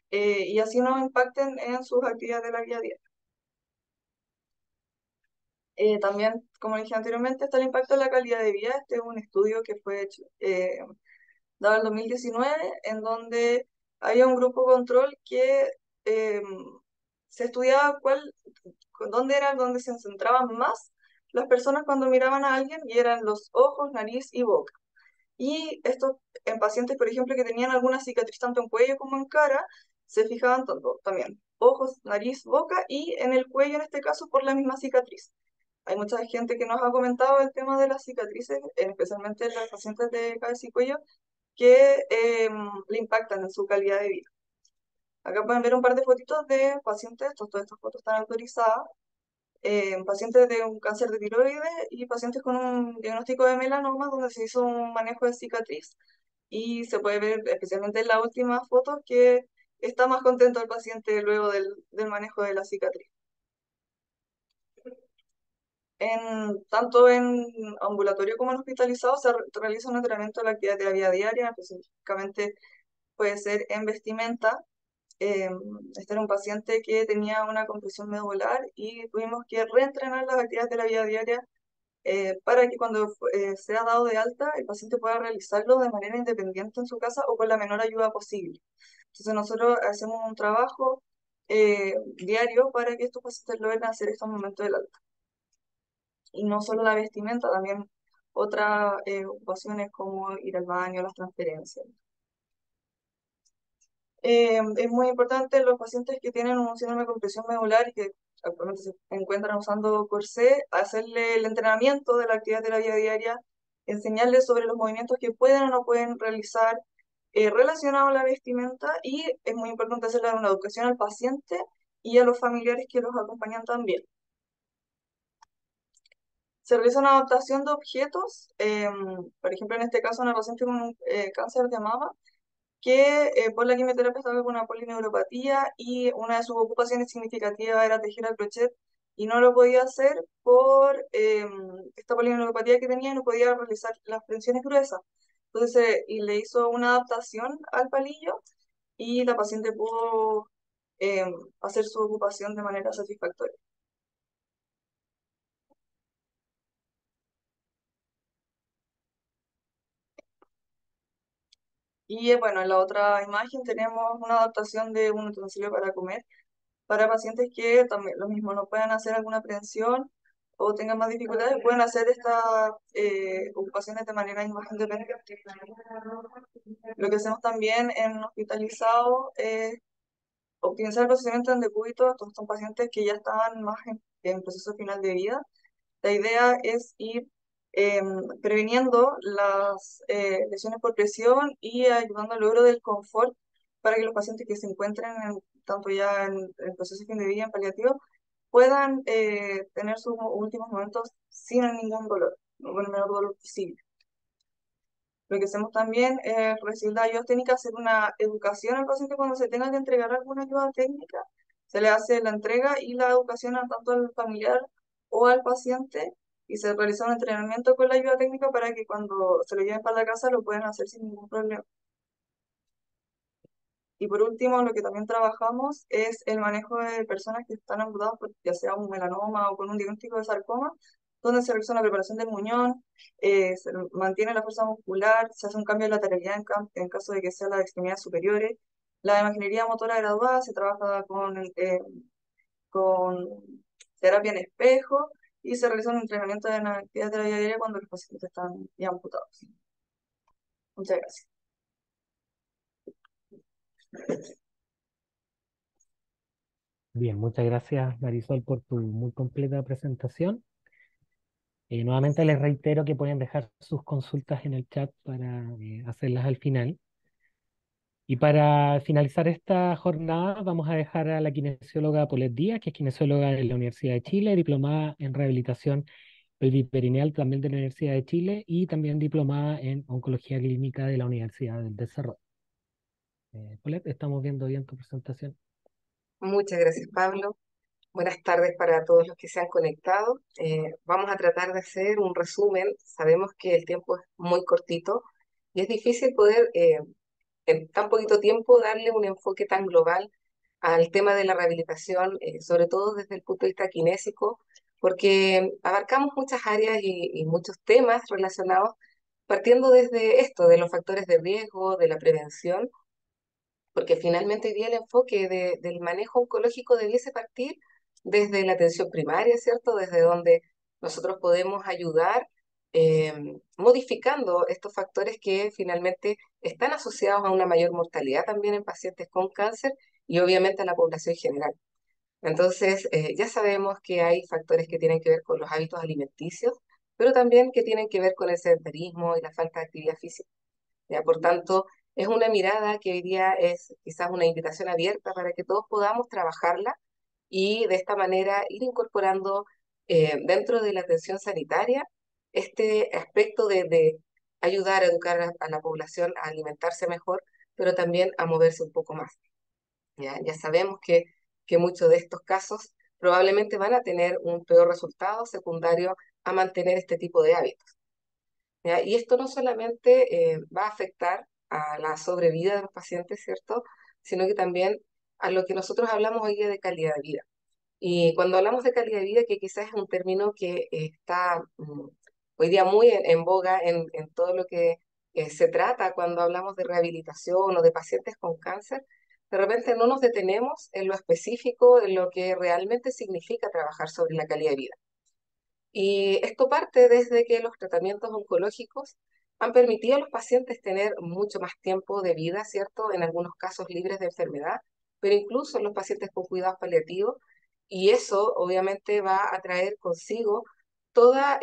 Y así no impacten en sus actividades de la vida diaria. También, como dije anteriormente, está el impacto en la calidad de vida. Este es un estudio que fue hecho, dado el 2019, en donde había un grupo control que eh, se estudiaba dónde era donde se centraban más las personas cuando miraban a alguien, y eran los ojos, nariz y boca. Y esto en pacientes, por ejemplo, que tenían alguna cicatriz tanto en cuello como en cara, se fijaban tanto también ojos, nariz, boca y en el cuello en este caso por la misma cicatriz. Hay mucha gente que nos ha comentado el tema de las cicatrices, especialmente las pacientes de cabeza y cuello, que le impactan en su calidad de vida. Acá pueden ver un par de fotitos de pacientes, todas estas fotos están autorizadas, pacientes de un cáncer de tiroides y pacientes con un diagnóstico de melanoma donde se hizo un manejo de cicatriz y se puede ver especialmente en la última foto que está más contento el paciente luego del manejo de la cicatriz. Tanto en ambulatorio como en hospitalizado se realiza un entrenamiento de la actividad de la vida diaria, específicamente puede ser en vestimenta. Eh, este era un paciente que tenía una compresión medular y tuvimos que reentrenar las actividades de la vida diaria para que cuando sea dado de alta el paciente pueda realizarlo de manera independiente en su casa o con la menor ayuda posible. Entonces nosotros hacemos un trabajo diario para que estos pacientes logren hacer estos momentos del alta. Y no solo la vestimenta, también otras ocupaciones como ir al baño, las transferencias. Es muy importante los pacientes que tienen un síndrome de compresión medular y que actualmente se encuentran usando corsé, hacerle el entrenamiento de la actividad de la vida diaria, enseñarles sobre los movimientos que pueden o no pueden realizar relacionados a la vestimenta y es muy importante hacerle una educación al paciente y a los familiares que los acompañan también. Se realiza una adaptación de objetos, por ejemplo, en este caso, una paciente con un cáncer de mama que por la quimioterapia estaba con una polineuropatía y una de sus ocupaciones significativas era tejer al crochet y no lo podía hacer por esta polineuropatía que tenía y no podía realizar las prensiones gruesas. Entonces, y le hizo una adaptación al palillo y la paciente pudo hacer su ocupación de manera satisfactoria. Y bueno, en la otra imagen tenemos una adaptación de un utensilio para comer para pacientes que también lo mismo no puedan hacer alguna prevención o tengan más dificultades, pueden hacer estas ocupaciones de manera más independiente. Lo que hacemos también en hospitalizados es optimizar el procedimiento en decúbito. Estos son pacientes que ya estaban más en proceso final de vida. La idea es ir previniendo las lesiones por presión y ayudando al logro del confort para que los pacientes que se encuentren tanto ya en el proceso de fin de vida en paliativo puedan tener sus últimos momentos sin ningún dolor, o con el menor dolor posible. Lo que hacemos también es recibir la ayuda técnica, hacer una educación al paciente cuando se tenga que entregar alguna ayuda técnica. Se le hace la entrega y la educación a tanto al familiar o al paciente y se realiza un entrenamiento con la ayuda técnica para que cuando se lo lleven para la casa lo puedan hacer sin ningún problema. Y por último, lo que también trabajamos es el manejo de personas que están amputadas por ya sea un melanoma o con un diagnóstico de sarcoma, donde se realiza una preparación del muñón, se mantiene la fuerza muscular, se hace un cambio de lateralidad en caso de que sea las extremidades superiores. La imaginería motora graduada se trabaja con terapia en espejo y se realiza un entrenamiento de la actividad de la vida diaria cuando los pacientes están ya amputados. Muchas gracias.
Bien, muchas gracias Marisol por tu muy completa presentación. Nuevamente les reitero que pueden dejar sus consultas en el chat para hacerlas al final. Y para finalizar esta jornada vamos a dejar a la kinesióloga Paulette Díaz, que es kinesióloga de la Universidad de Chile, diplomada en rehabilitación pelviperineal también de la Universidad de Chile y también diplomada en oncología clínica de la Universidad del Desarrollo. Paulette, estamos viendo bien tu presentación.
Muchas gracias, Pablo. Buenas tardes para todos los que se han conectado. Vamos a tratar de hacer un resumen. Sabemos que el tiempo es muy cortito y es difícil poder en tan poquito tiempo darle un enfoque tan global al tema de la rehabilitación, sobre todo desde el punto de vista kinésico, porque abarcamos muchas áreas y muchos temas relacionados, partiendo desde esto, de los factores de riesgo, de la prevención, porque finalmente hoy día el enfoque del manejo oncológico debiese partir desde la atención primaria, ¿cierto? Desde donde nosotros podemos ayudar modificando estos factores que finalmente están asociados a una mayor mortalidad también en pacientes con cáncer y obviamente a la población general. Entonces, ya sabemos que hay factores que tienen que ver con los hábitos alimenticios, pero también que tienen que ver con el sedentarismo y la falta de actividad física. ¿Ya? Por tanto, es una mirada que hoy día es quizás una invitación abierta para que todos podamos trabajarla y de esta manera ir incorporando dentro de la atención sanitaria este aspecto de ayudar a educar a la población a alimentarse mejor, pero también a moverse un poco más. Ya sabemos que muchos de estos casos probablemente van a tener un peor resultado secundario a mantener este tipo de hábitos. ¿Ya? Y esto no solamente va a afectar a la sobrevida de los pacientes, ¿cierto? Sino que también a lo que nosotros hablamos hoy día de calidad de vida. Y cuando hablamos de calidad de vida, que quizás es un término que está hoy día muy en boga en todo lo que se trata cuando hablamos de rehabilitación o de pacientes con cáncer, de repente no nos detenemos en lo específico, en lo que realmente significa trabajar sobre la calidad de vida. Y esto parte desde que los tratamientos oncológicos han permitido a los pacientes tener mucho más tiempo de vida, ¿cierto? En algunos casos libres de enfermedad, pero incluso los pacientes con cuidados paliativos, y eso obviamente va a traer consigo toda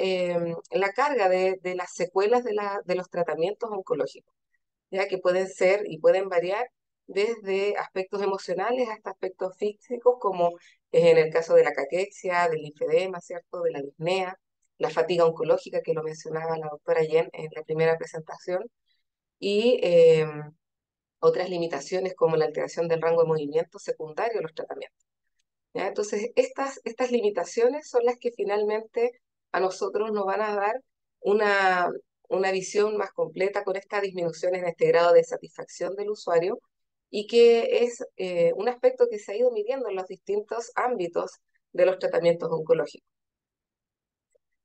la carga de las secuelas de los tratamientos oncológicos, ya que pueden ser y pueden variar desde aspectos emocionales hasta aspectos físicos, como es en el caso de la caquexia, del linfedema, ¿cierto? De la disnea, la fatiga oncológica, que lo mencionaba la doctora Yen en la primera presentación, y otras limitaciones como la alteración del rango de movimiento secundario a los tratamientos. ¿Ya? Entonces, estas limitaciones son las que finalmente a nosotros nos van a dar una, una visión más completa con esta disminución en este grado de satisfacción del usuario y que es un aspecto que se ha ido midiendo en los distintos ámbitos de los tratamientos oncológicos.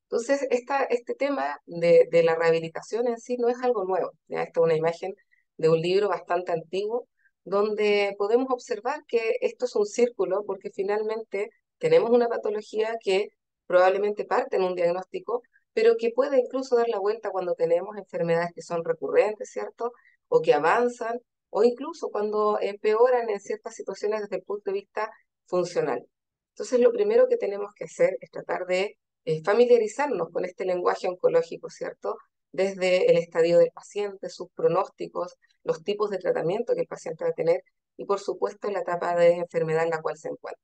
Entonces, este tema de la rehabilitación en sí no es algo nuevo. ¿Ya? Esta es una imagen de un libro bastante antiguo, donde podemos observar que esto es un círculo, porque finalmente tenemos una patología que probablemente parte en un diagnóstico, pero que puede incluso dar la vuelta cuando tenemos enfermedades que son recurrentes, ¿cierto? O que avanzan, o incluso cuando empeoran en ciertas situaciones desde el punto de vista funcional. Entonces, lo primero que tenemos que hacer es tratar de familiarizarnos con este lenguaje oncológico, ¿cierto? Desde el estadio del paciente, sus pronósticos, los tipos de tratamiento que el paciente va a tener y, por supuesto, la etapa de enfermedad en la cual se encuentra.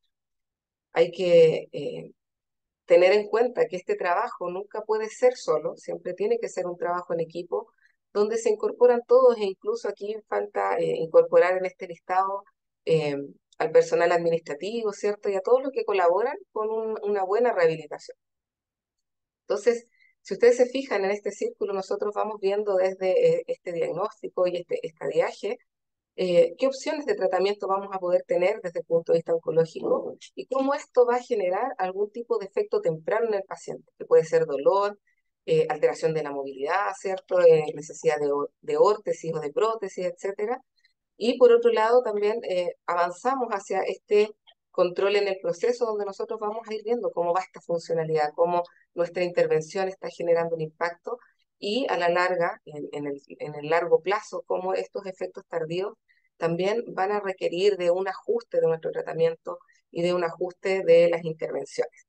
Hay que tener en cuenta que este trabajo nunca puede ser solo, siempre tiene que ser un trabajo en equipo donde se incorporan todos e incluso aquí falta incorporar en este listado eh, al personal administrativo, ¿cierto? Y a todos los que colaboran con una buena rehabilitación. Entonces, si ustedes se fijan en este círculo, nosotros vamos viendo desde este diagnóstico y este estadiaje, qué opciones de tratamiento vamos a poder tener desde el punto de vista oncológico y cómo esto va a generar algún tipo de efecto temprano en el paciente, que puede ser dolor, alteración de la movilidad, ¿cierto? Necesidad de órtesis o de prótesis, etcétera. Y por otro lado, también avanzamos hacia este control en el proceso donde nosotros vamos a ir viendo cómo va esta funcionalidad, cómo nuestra intervención está generando un impacto y a la larga, en el largo plazo, cómo estos efectos tardíos también van a requerir de un ajuste de nuestro tratamiento y de un ajuste de las intervenciones.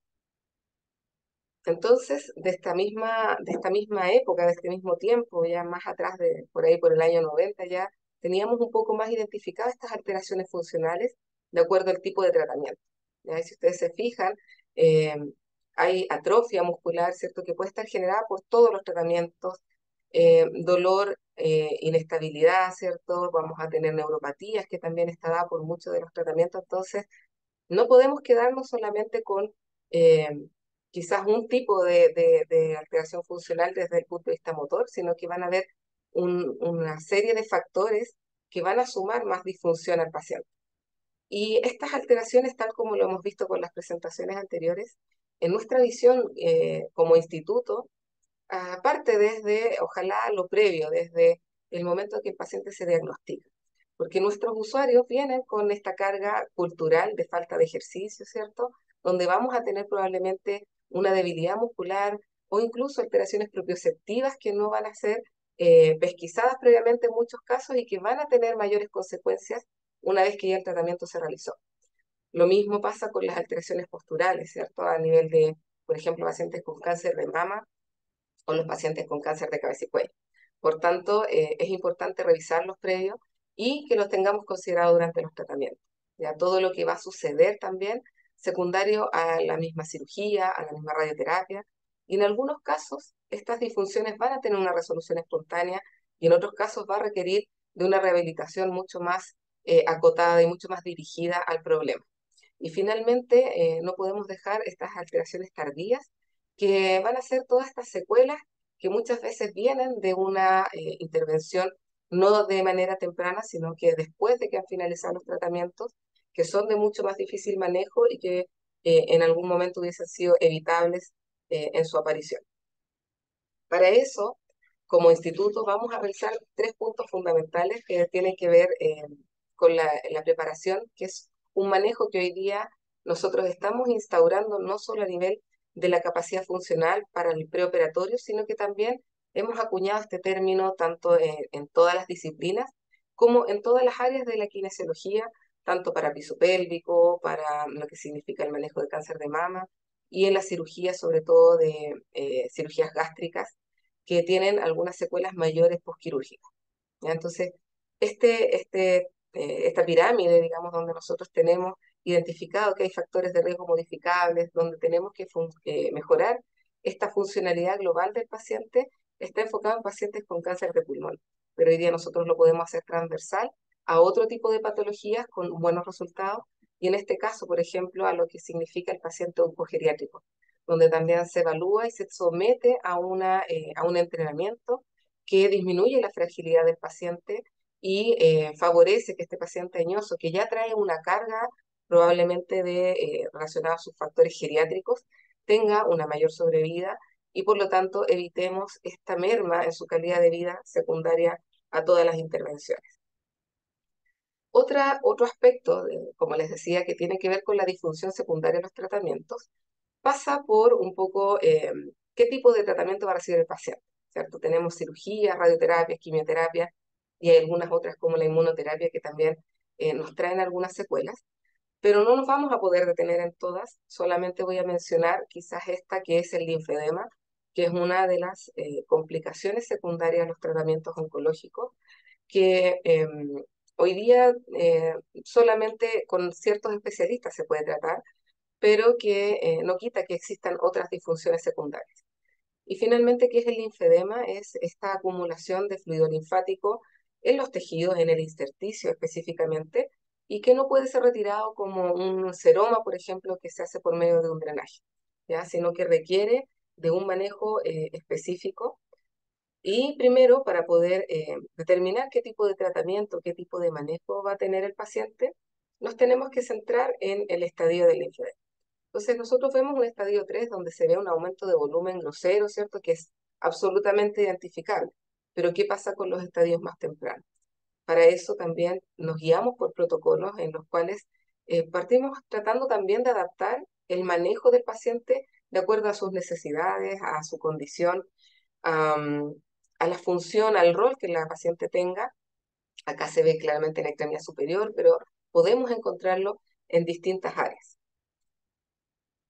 Entonces, de esta misma época, de este mismo tiempo, ya más atrás, por ahí por el año 90 ya, teníamos un poco más identificadas estas alteraciones funcionales de acuerdo al tipo de tratamiento. ¿Ya? Y si ustedes se fijan, eh, hay atrofia muscular, ¿cierto?, que puede estar generada por todos los tratamientos, dolor, inestabilidad, ¿cierto? Vamos a tener neuropatías que también está dada por muchos de los tratamientos. Entonces, no podemos quedarnos solamente con eh, quizás un tipo de alteración funcional desde el punto de vista motor, sino que van a haber una serie de factores que van a sumar más disfunción al paciente. Y estas alteraciones, tal como lo hemos visto con las presentaciones anteriores, en nuestra visión como instituto, aparte desde, ojalá, lo previo, desde el momento que el paciente se diagnostica. Porque nuestros usuarios vienen con esta carga cultural de falta de ejercicio, ¿cierto? Donde vamos a tener probablemente una debilidad muscular o incluso alteraciones propioceptivas que no van a ser pesquisadas previamente en muchos casos y que van a tener mayores consecuencias una vez que ya el tratamiento se realizó. Lo mismo pasa con las alteraciones posturales, ¿cierto? A nivel de, por ejemplo, pacientes con cáncer de mama o los pacientes con cáncer de cabeza y cuello. Por tanto, es importante revisarlos previos y que los tengamos considerados durante los tratamientos. Ya todo lo que va a suceder también secundario a la misma cirugía, a la misma radioterapia, y en algunos casos estas disfunciones van a tener una resolución espontánea y en otros casos va a requerir de una rehabilitación mucho más acotada y mucho más dirigida al problema. Y finalmente, no podemos dejar estas alteraciones tardías que van a ser todas estas secuelas que muchas veces vienen de una intervención no de manera temprana, sino que después de que han finalizado los tratamientos, que son de mucho más difícil manejo y que en algún momento hubiesen sido evitables en su aparición. Para eso, como instituto, vamos a realizar tres puntos fundamentales que tienen que ver con la preparación, que es un manejo que hoy día nosotros estamos instaurando no solo a nivel de la capacidad funcional para el preoperatorio, sino que también hemos acuñado este término tanto en todas las disciplinas como en todas las áreas de la kinesiología, tanto para piso pélvico, para lo que significa el manejo de cáncer de mama y en la cirugía, sobre todo de cirugías gástricas que tienen algunas secuelas mayores postquirúrgicas. ¿Ya? Entonces, esta pirámide, digamos, donde nosotros tenemos identificado que hay factores de riesgo modificables, donde tenemos que mejorar esta funcionalidad global del paciente, está enfocado en pacientes con cáncer de pulmón. Pero hoy día nosotros lo podemos hacer transversal a otro tipo de patologías con buenos resultados, y en este caso, por ejemplo, a lo que significa el paciente oncogeriátrico, donde también se evalúa y se somete a un entrenamiento que disminuye la fragilidad del paciente y favorece que este paciente añoso, que ya trae una carga probablemente relacionada a sus factores geriátricos, tenga una mayor sobrevida y por lo tanto evitemos esta merma en su calidad de vida secundaria a todas las intervenciones. Otro aspecto, como les decía, que tiene que ver con la disfunción secundaria de los tratamientos, pasa por un poco qué tipo de tratamiento va a recibir el paciente, ¿cierto? Tenemos cirugía, radioterapia, quimioterapia y hay algunas otras como la inmunoterapia que también nos traen algunas secuelas, pero no nos vamos a poder detener en todas, solamente voy a mencionar quizás esta que es el linfedema, que es una de las complicaciones secundarias de los tratamientos oncológicos, que hoy día solamente con ciertos especialistas se puede tratar, pero que no quita que existan otras disfunciones secundarias. Y finalmente, ¿qué es el linfedema? Es esta acumulación de fluido linfático en los tejidos, en el intersticio específicamente, y que no puede ser retirado como un seroma, por ejemplo, que se hace por medio de un drenaje, ¿ya? Sino que requiere de un manejo específico. Y primero, para poder determinar qué tipo de tratamiento, qué tipo de manejo va a tener el paciente, nos tenemos que centrar en el estadio del linfedema. Entonces nosotros vemos un estadio 3 donde se ve un aumento de volumen grosero, ¿cierto? Que es absolutamente identificable. Pero ¿qué pasa con los estadios más tempranos? Para eso también nos guiamos por protocolos en los cuales partimos tratando también de adaptar el manejo del paciente de acuerdo a sus necesidades, a su condición, am, a la función, al rol que la paciente tenga. Acá se ve claramente en la extremidad superior, pero podemos encontrarlo en distintas áreas.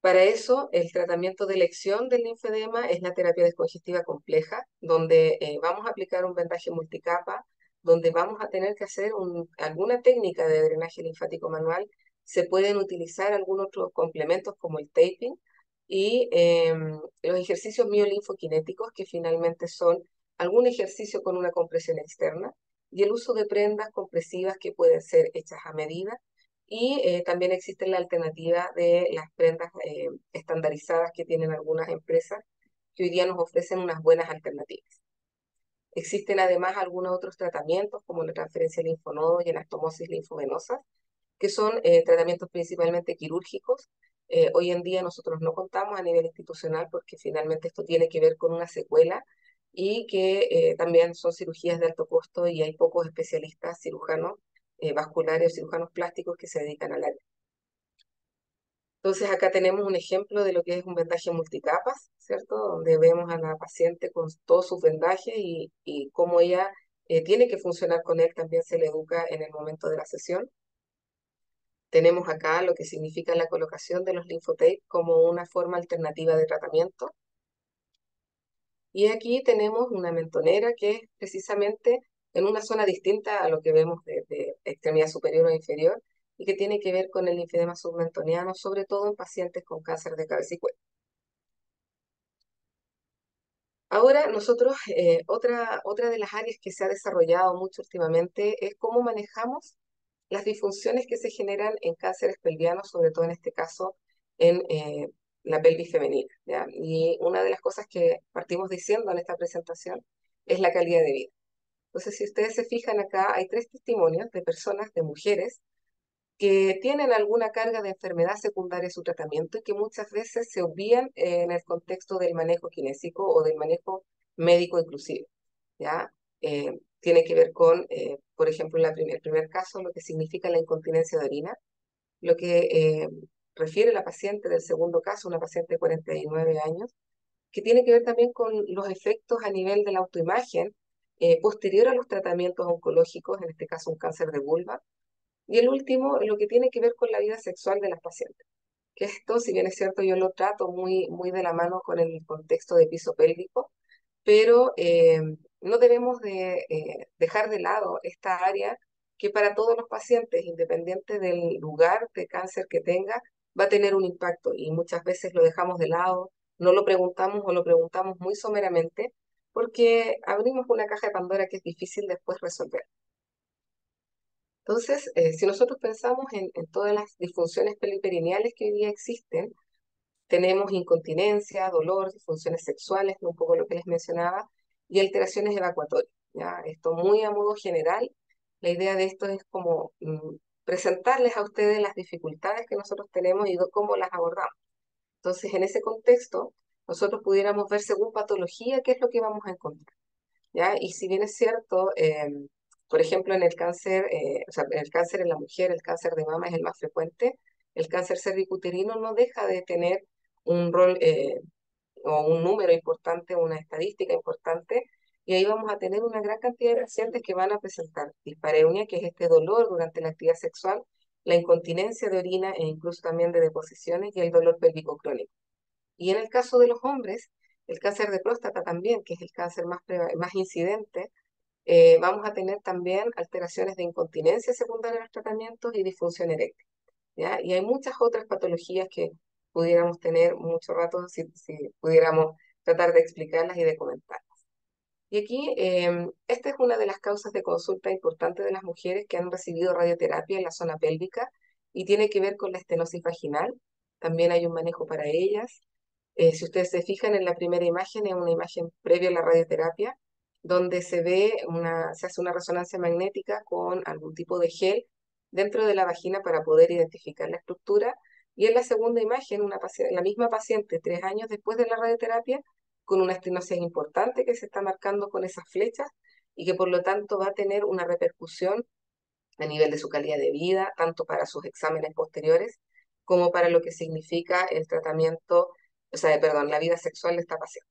Para eso, el tratamiento de elección del linfedema es la terapia descongestiva compleja, donde vamos a aplicar un vendaje multicapa, donde vamos a tener que hacer alguna técnica de drenaje linfático manual. Se pueden utilizar algunos otros complementos como el taping y los ejercicios miolinfoquinéticos, que finalmente son algún ejercicio con una compresión externa, y el uso de prendas compresivas que pueden ser hechas a medida y también existe la alternativa de las prendas estandarizadas que tienen algunas empresas que hoy día nos ofrecen unas buenas alternativas. Existen además algunos otros tratamientos como la transferencia de linfonodos y anastomosis linfovenosa, que son tratamientos principalmente quirúrgicos. Hoy en día nosotros no contamos a nivel institucional porque finalmente esto tiene que ver con una secuela y que también son cirugías de alto costo y hay pocos especialistas cirujanos vasculares o cirujanos plásticos que se dedican al área. Entonces acá tenemos un ejemplo de lo que es un vendaje multicapas, ¿cierto? Donde vemos a la paciente con todos sus vendajes y cómo ella tiene que funcionar con él, también se le educa en el momento de la sesión. Tenemos acá lo que significa la colocación de los linfotape como una forma alternativa de tratamiento. Y aquí tenemos una mentonera que es precisamente en una zona distinta a lo que vemos de extremidad superior o inferior y que tiene que ver con el linfedema submentoniano, sobre todo en pacientes con cáncer de cabeza y cuello. Ahora nosotros, otra de las áreas que se ha desarrollado mucho últimamente es cómo manejamos las disfunciones que se generan en cánceres pelvianos, sobre todo en este caso en la pelvis femenina, ¿ya? Y una de las cosas que partimos diciendo en esta presentación es la calidad de vida. Entonces, si ustedes se fijan acá, hay 3 testimonios de personas, de mujeres, que tienen alguna carga de enfermedad secundaria a su tratamiento y que muchas veces se obvían en el contexto del manejo kinésico o del manejo médico inclusive, ¿ya? Tiene que ver con, por ejemplo, el primer caso, lo que significa la incontinencia de orina, lo que refiere la paciente del segundo caso, una paciente de 49 años, que tiene que ver también con los efectos a nivel de la autoimagen posterior a los tratamientos oncológicos, en este caso un cáncer de vulva, y el último, lo que tiene que ver con la vida sexual de las pacientes. Que esto, si bien es cierto, yo lo trato muy de la mano con el contexto de piso pélvico, pero no debemos de dejar de lado esta área que para todos los pacientes, independiente del lugar de cáncer que tenga, va a tener un impacto y muchas veces lo dejamos de lado, no lo preguntamos o lo preguntamos muy someramente porque abrimos una caja de Pandora que es difícil después resolver. Entonces, si nosotros pensamos en todas las disfunciones peliperineales que hoy día existen, tenemos incontinencia, dolor, disfunciones sexuales, un poco lo que les mencionaba, y alteraciones evacuatorias, ¿ya? Esto muy a modo general. La idea de esto es como presentarles a ustedes las dificultades que nosotros tenemos y cómo las abordamos. Entonces, en ese contexto, nosotros pudiéramos ver según patología qué es lo que vamos a encontrar, ¿ya? Y si bien es cierto, por ejemplo, en el cáncer, o sea, en el cáncer en la mujer, el cáncer de mama es el más frecuente, el cáncer cervicuterino no deja de tener un rol o un número importante, una estadística importante, y ahí vamos a tener una gran cantidad de pacientes que van a presentar dispareunia, que es este dolor durante la actividad sexual, la incontinencia de orina e incluso también de deposiciones y el dolor pélvico crónico. Y en el caso de los hombres, el cáncer de próstata también, que es el cáncer más incidente, vamos a tener también alteraciones de incontinencia secundaria a los tratamientos y disfunción eréctil, ¿ya? Y hay muchas otras patologías que pudiéramos tener mucho rato si pudiéramos tratar de explicarlas y de comentarlas. Y aquí, esta es una de las causas de consulta importantes de las mujeres que han recibido radioterapia en la zona pélvica y tiene que ver con la estenosis vaginal. También hay un manejo para ellas. Si ustedes se fijan en la primera imagen, es una imagen previa a la radioterapia, donde se hace una resonancia magnética con algún tipo de gel dentro de la vagina para poder identificar la estructura. Y en la segunda imagen, la misma paciente, 3 años después de la radioterapia, con una estenosis importante que se está marcando con esas flechas y que por lo tanto va a tener una repercusión a nivel de su calidad de vida, tanto para sus exámenes posteriores como para lo que significa el tratamiento, o sea, perdón, la vida sexual de esta paciente.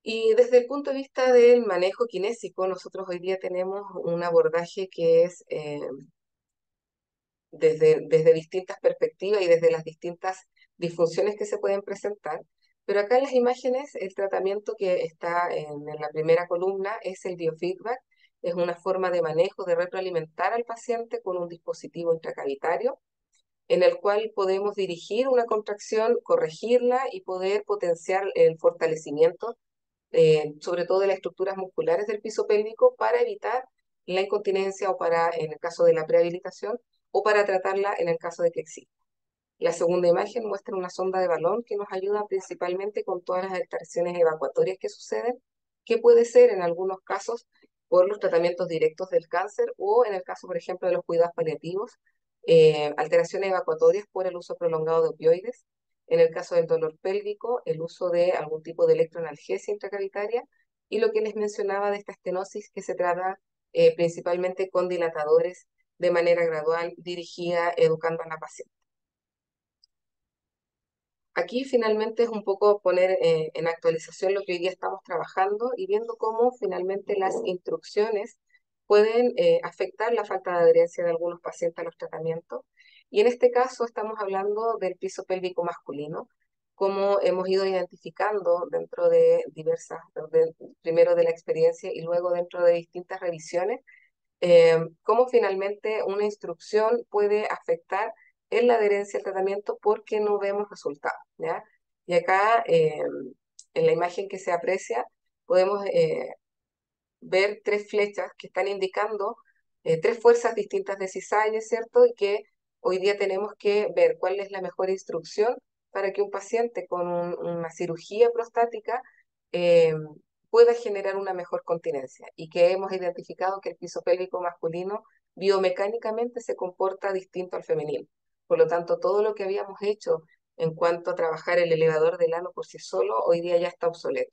Y desde el punto de vista del manejo kinésico, nosotros hoy día tenemos un abordaje que es desde distintas perspectivas y desde las distintas disfunciones que se pueden presentar. Pero acá en las imágenes, el tratamiento que está en la primera columna es el biofeedback. Es una forma de manejo, de retroalimentar al paciente con un dispositivo intracavitario en el cual podemos dirigir una contracción, corregirla y poder potenciar el fortalecimiento, sobre todo de las estructuras musculares del piso pélvico para evitar la incontinencia o para, en el caso de la prehabilitación, o para tratarla en el caso de que exista. La segunda imagen muestra una sonda de balón que nos ayuda principalmente con todas las alteraciones evacuatorias que suceden, que puede ser en algunos casos por los tratamientos directos del cáncer o en el caso, por ejemplo, de los cuidados paliativos, alteraciones evacuatorias por el uso prolongado de opioides. En el caso del dolor pélvico, el uso de algún tipo de electroanalgesia intracavitaria y lo que les mencionaba de esta estenosis que se trata principalmente con dilatadores de manera gradual, dirigida, educando a la paciente. Aquí finalmente es un poco poner en actualización lo que hoy día estamos trabajando y viendo cómo finalmente las instrucciones pueden afectar la falta de adherencia de algunos pacientes a los tratamientos. Y en este caso estamos hablando del piso pélvico masculino. cómo hemos ido identificando dentro de primero de la experiencia y luego dentro de distintas revisiones, cómo finalmente una instrucción puede afectar en la adherencia al tratamiento porque no vemos resultados, ¿ya? Y acá, en la imagen que se aprecia, podemos ver tres flechas que están indicando tres fuerzas distintas de cisalle, ¿cierto? Y que hoy día tenemos que ver cuál es la mejor instrucción para que un paciente con una cirugía prostática eh, pueda generar una mejor continencia y que hemos identificado que el piso pélvico masculino biomecánicamente se comporta distinto al femenino. Por lo tanto, todo lo que habíamos hecho en cuanto a trabajar el elevador del ano por sí solo, hoy día ya está obsoleto.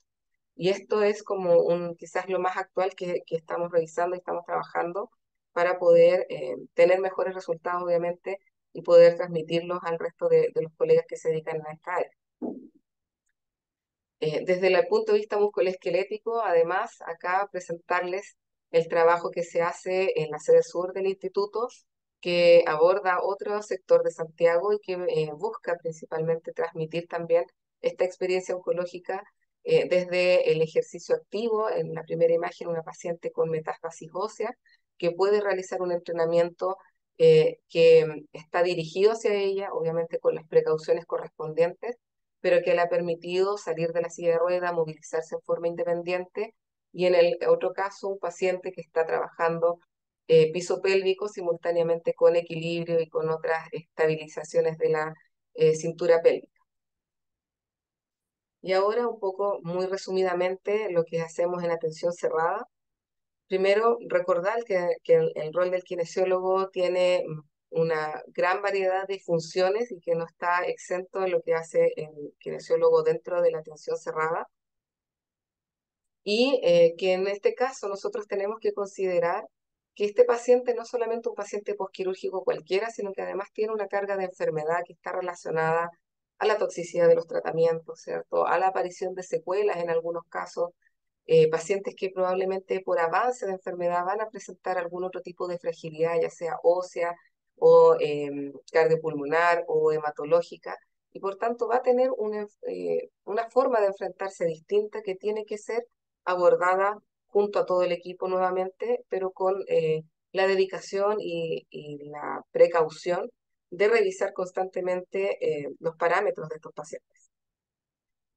Y esto es como quizás lo más actual que estamos revisando y estamos trabajando para poder tener mejores resultados, obviamente, y poder transmitirlos al resto de los colegas que se dedican a esta área. Desde el punto de vista musculoesquelético, además, acá presentarles el trabajo que se hace en la sede sur del instituto, que aborda otro sector de Santiago y que busca principalmente transmitir también esta experiencia oncológica desde el ejercicio activo. En la primera imagen, una paciente con metástasis ósea que puede realizar un entrenamiento que está dirigido hacia ella, obviamente con las precauciones correspondientes, pero que le ha permitido salir de la silla de rueda, movilizarse en forma independiente, y en el otro caso, un paciente que está trabajando piso pélvico simultáneamente con equilibrio y con otras estabilizaciones de la cintura pélvica. Y ahora un poco, muy resumidamente, lo que hacemos en atención cerrada. Primero, recordar que el rol del kinesiólogo tiene una gran variedad de funciones y que no está exento de lo que hace el kinesiólogo dentro de la atención cerrada. Y que en este caso nosotros tenemos que considerar que este paciente no es solamente un paciente posquirúrgico cualquiera, sino que además tiene una carga de enfermedad que está relacionada a la toxicidad de los tratamientos, ¿cierto? A la aparición de secuelas en algunos casos, pacientes que probablemente por avance de enfermedad van a presentar algún otro tipo de fragilidad, ya sea ósea o cardiopulmonar o hematológica, y por tanto va a tener una forma de enfrentarse distinta que tiene que ser abordada junto a todo el equipo nuevamente, pero con la dedicación y la precaución de revisar constantemente los parámetros de estos pacientes.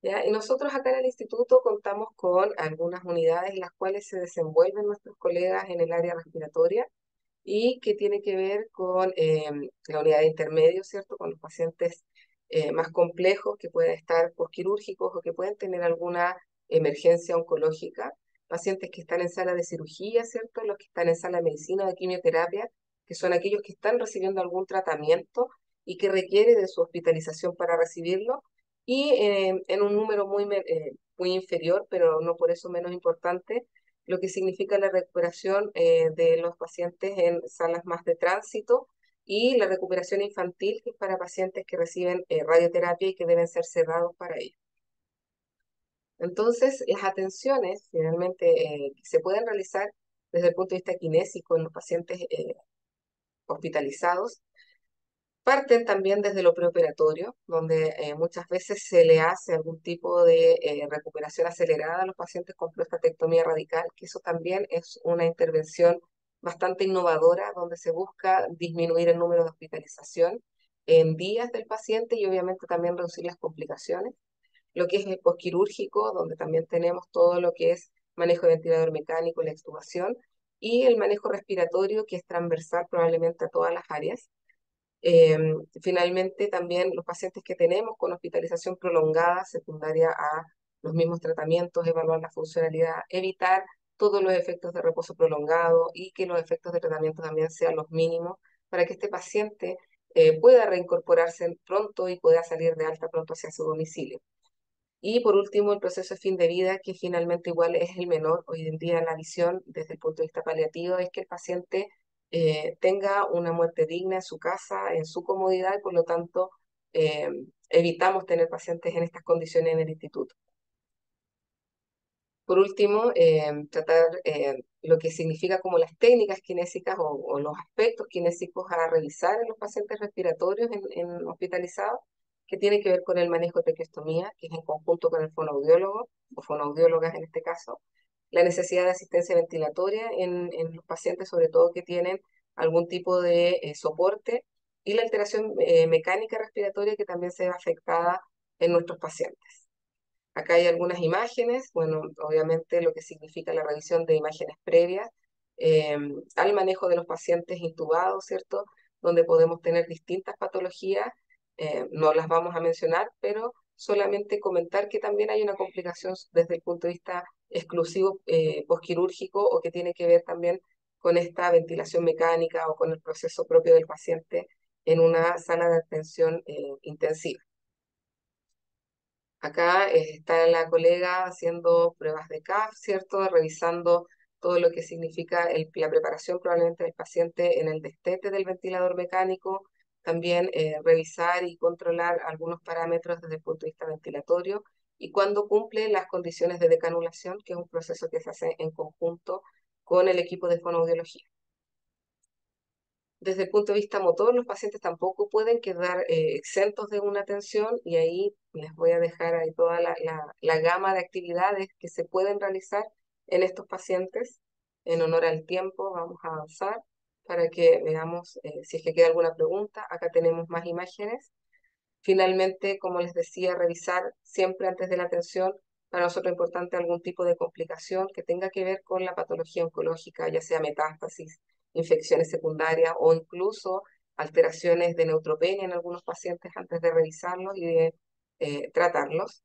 ¿Ya? Y nosotros acá en el instituto contamos con algunas unidades en las cuales se desenvuelven nuestros colegas en el área respiratoria y que tiene que ver con la unidad de intermedio, ¿cierto? Con los pacientes más complejos que pueden estar posquirúrgicos o que pueden tener alguna emergencia oncológica, pacientes que están en sala de cirugía, ¿cierto? Los que están en sala de medicina o de quimioterapia, que son aquellos que están recibiendo algún tratamiento y que requiere de su hospitalización para recibirlo, y en un número muy inferior, pero no por eso menos importante, lo que significa la recuperación de los pacientes en salas más de tránsito y la recuperación infantil, que es para pacientes que reciben radioterapia y que deben ser cerrados para ello. Entonces, las atenciones finalmente que se pueden realizar desde el punto de vista kinésico en los pacientes hospitalizados parten también desde lo preoperatorio, donde muchas veces se le hace algún tipo de recuperación acelerada a los pacientes con prostatectomía radical, que eso también es una intervención bastante innovadora, donde se busca disminuir el número de hospitalización en días del paciente y obviamente también reducir las complicaciones. Lo que es el posquirúrgico, donde también tenemos todo lo que es manejo de ventilador mecánico, la extubación, y el manejo respiratorio, que es transversal probablemente a todas las áreas. Finalmente, también los pacientes que tenemos con hospitalización prolongada, secundaria a los mismos tratamientos, evaluar la funcionalidad, evitar todos los efectos de reposo prolongado y que los efectos de tratamiento también sean los mínimos para que este paciente pueda reincorporarse pronto y pueda salir de alta pronto hacia su domicilio. Y por último, el proceso de fin de vida, que finalmente igual es el menor hoy en día en la visión desde el punto de vista paliativo, es que el paciente tenga una muerte digna en su casa, en su comodidad, y por lo tanto eh, evitamos tener pacientes en estas condiciones en el instituto. Por último, tratar lo que significa como las técnicas kinésicas o los aspectos kinésicos a revisar en los pacientes respiratorios en hospitalizados. que tiene que ver con el manejo de traqueostomía, que es en conjunto con el fonoaudiólogo, o fonoaudiólogas en este caso, la necesidad de asistencia ventilatoria en los pacientes, sobre todo que tienen algún tipo de soporte, y la alteración mecánica respiratoria que también se ve afectada en nuestros pacientes. Acá hay algunas imágenes, bueno, obviamente lo que significa la revisión de imágenes previas al manejo de los pacientes intubados, ¿cierto? Donde podemos tener distintas patologías, no las vamos a mencionar, pero solamente comentar que también hay una complicación desde el punto de vista exclusivo posquirúrgico o que tiene que ver también con esta ventilación mecánica o con el proceso propio del paciente en una sala de atención intensiva. Acá está la colega haciendo pruebas de CAF, ¿cierto? Revisando todo lo que significa la preparación probablemente del paciente en el destete del ventilador mecánico, también revisar y controlar algunos parámetros desde el punto de vista ventilatorio y cuando cumple las condiciones de decanulación, que es un proceso que se hace en conjunto con el equipo de fonoaudiología. Desde el punto de vista motor, los pacientes tampoco pueden quedar exentos de una atención y ahí les voy a dejar ahí toda la gama de actividades que se pueden realizar en estos pacientes. En honor al tiempo, vamos a avanzar para que veamos si es que queda alguna pregunta. Acá tenemos más imágenes. Finalmente, como les decía, revisar siempre antes de la atención, para nosotros es importante algún tipo de complicación que tenga que ver con la patología oncológica, ya sea metástasis, infecciones secundarias o incluso alteraciones de neutropenia en algunos pacientes antes de revisarlos y de tratarlos.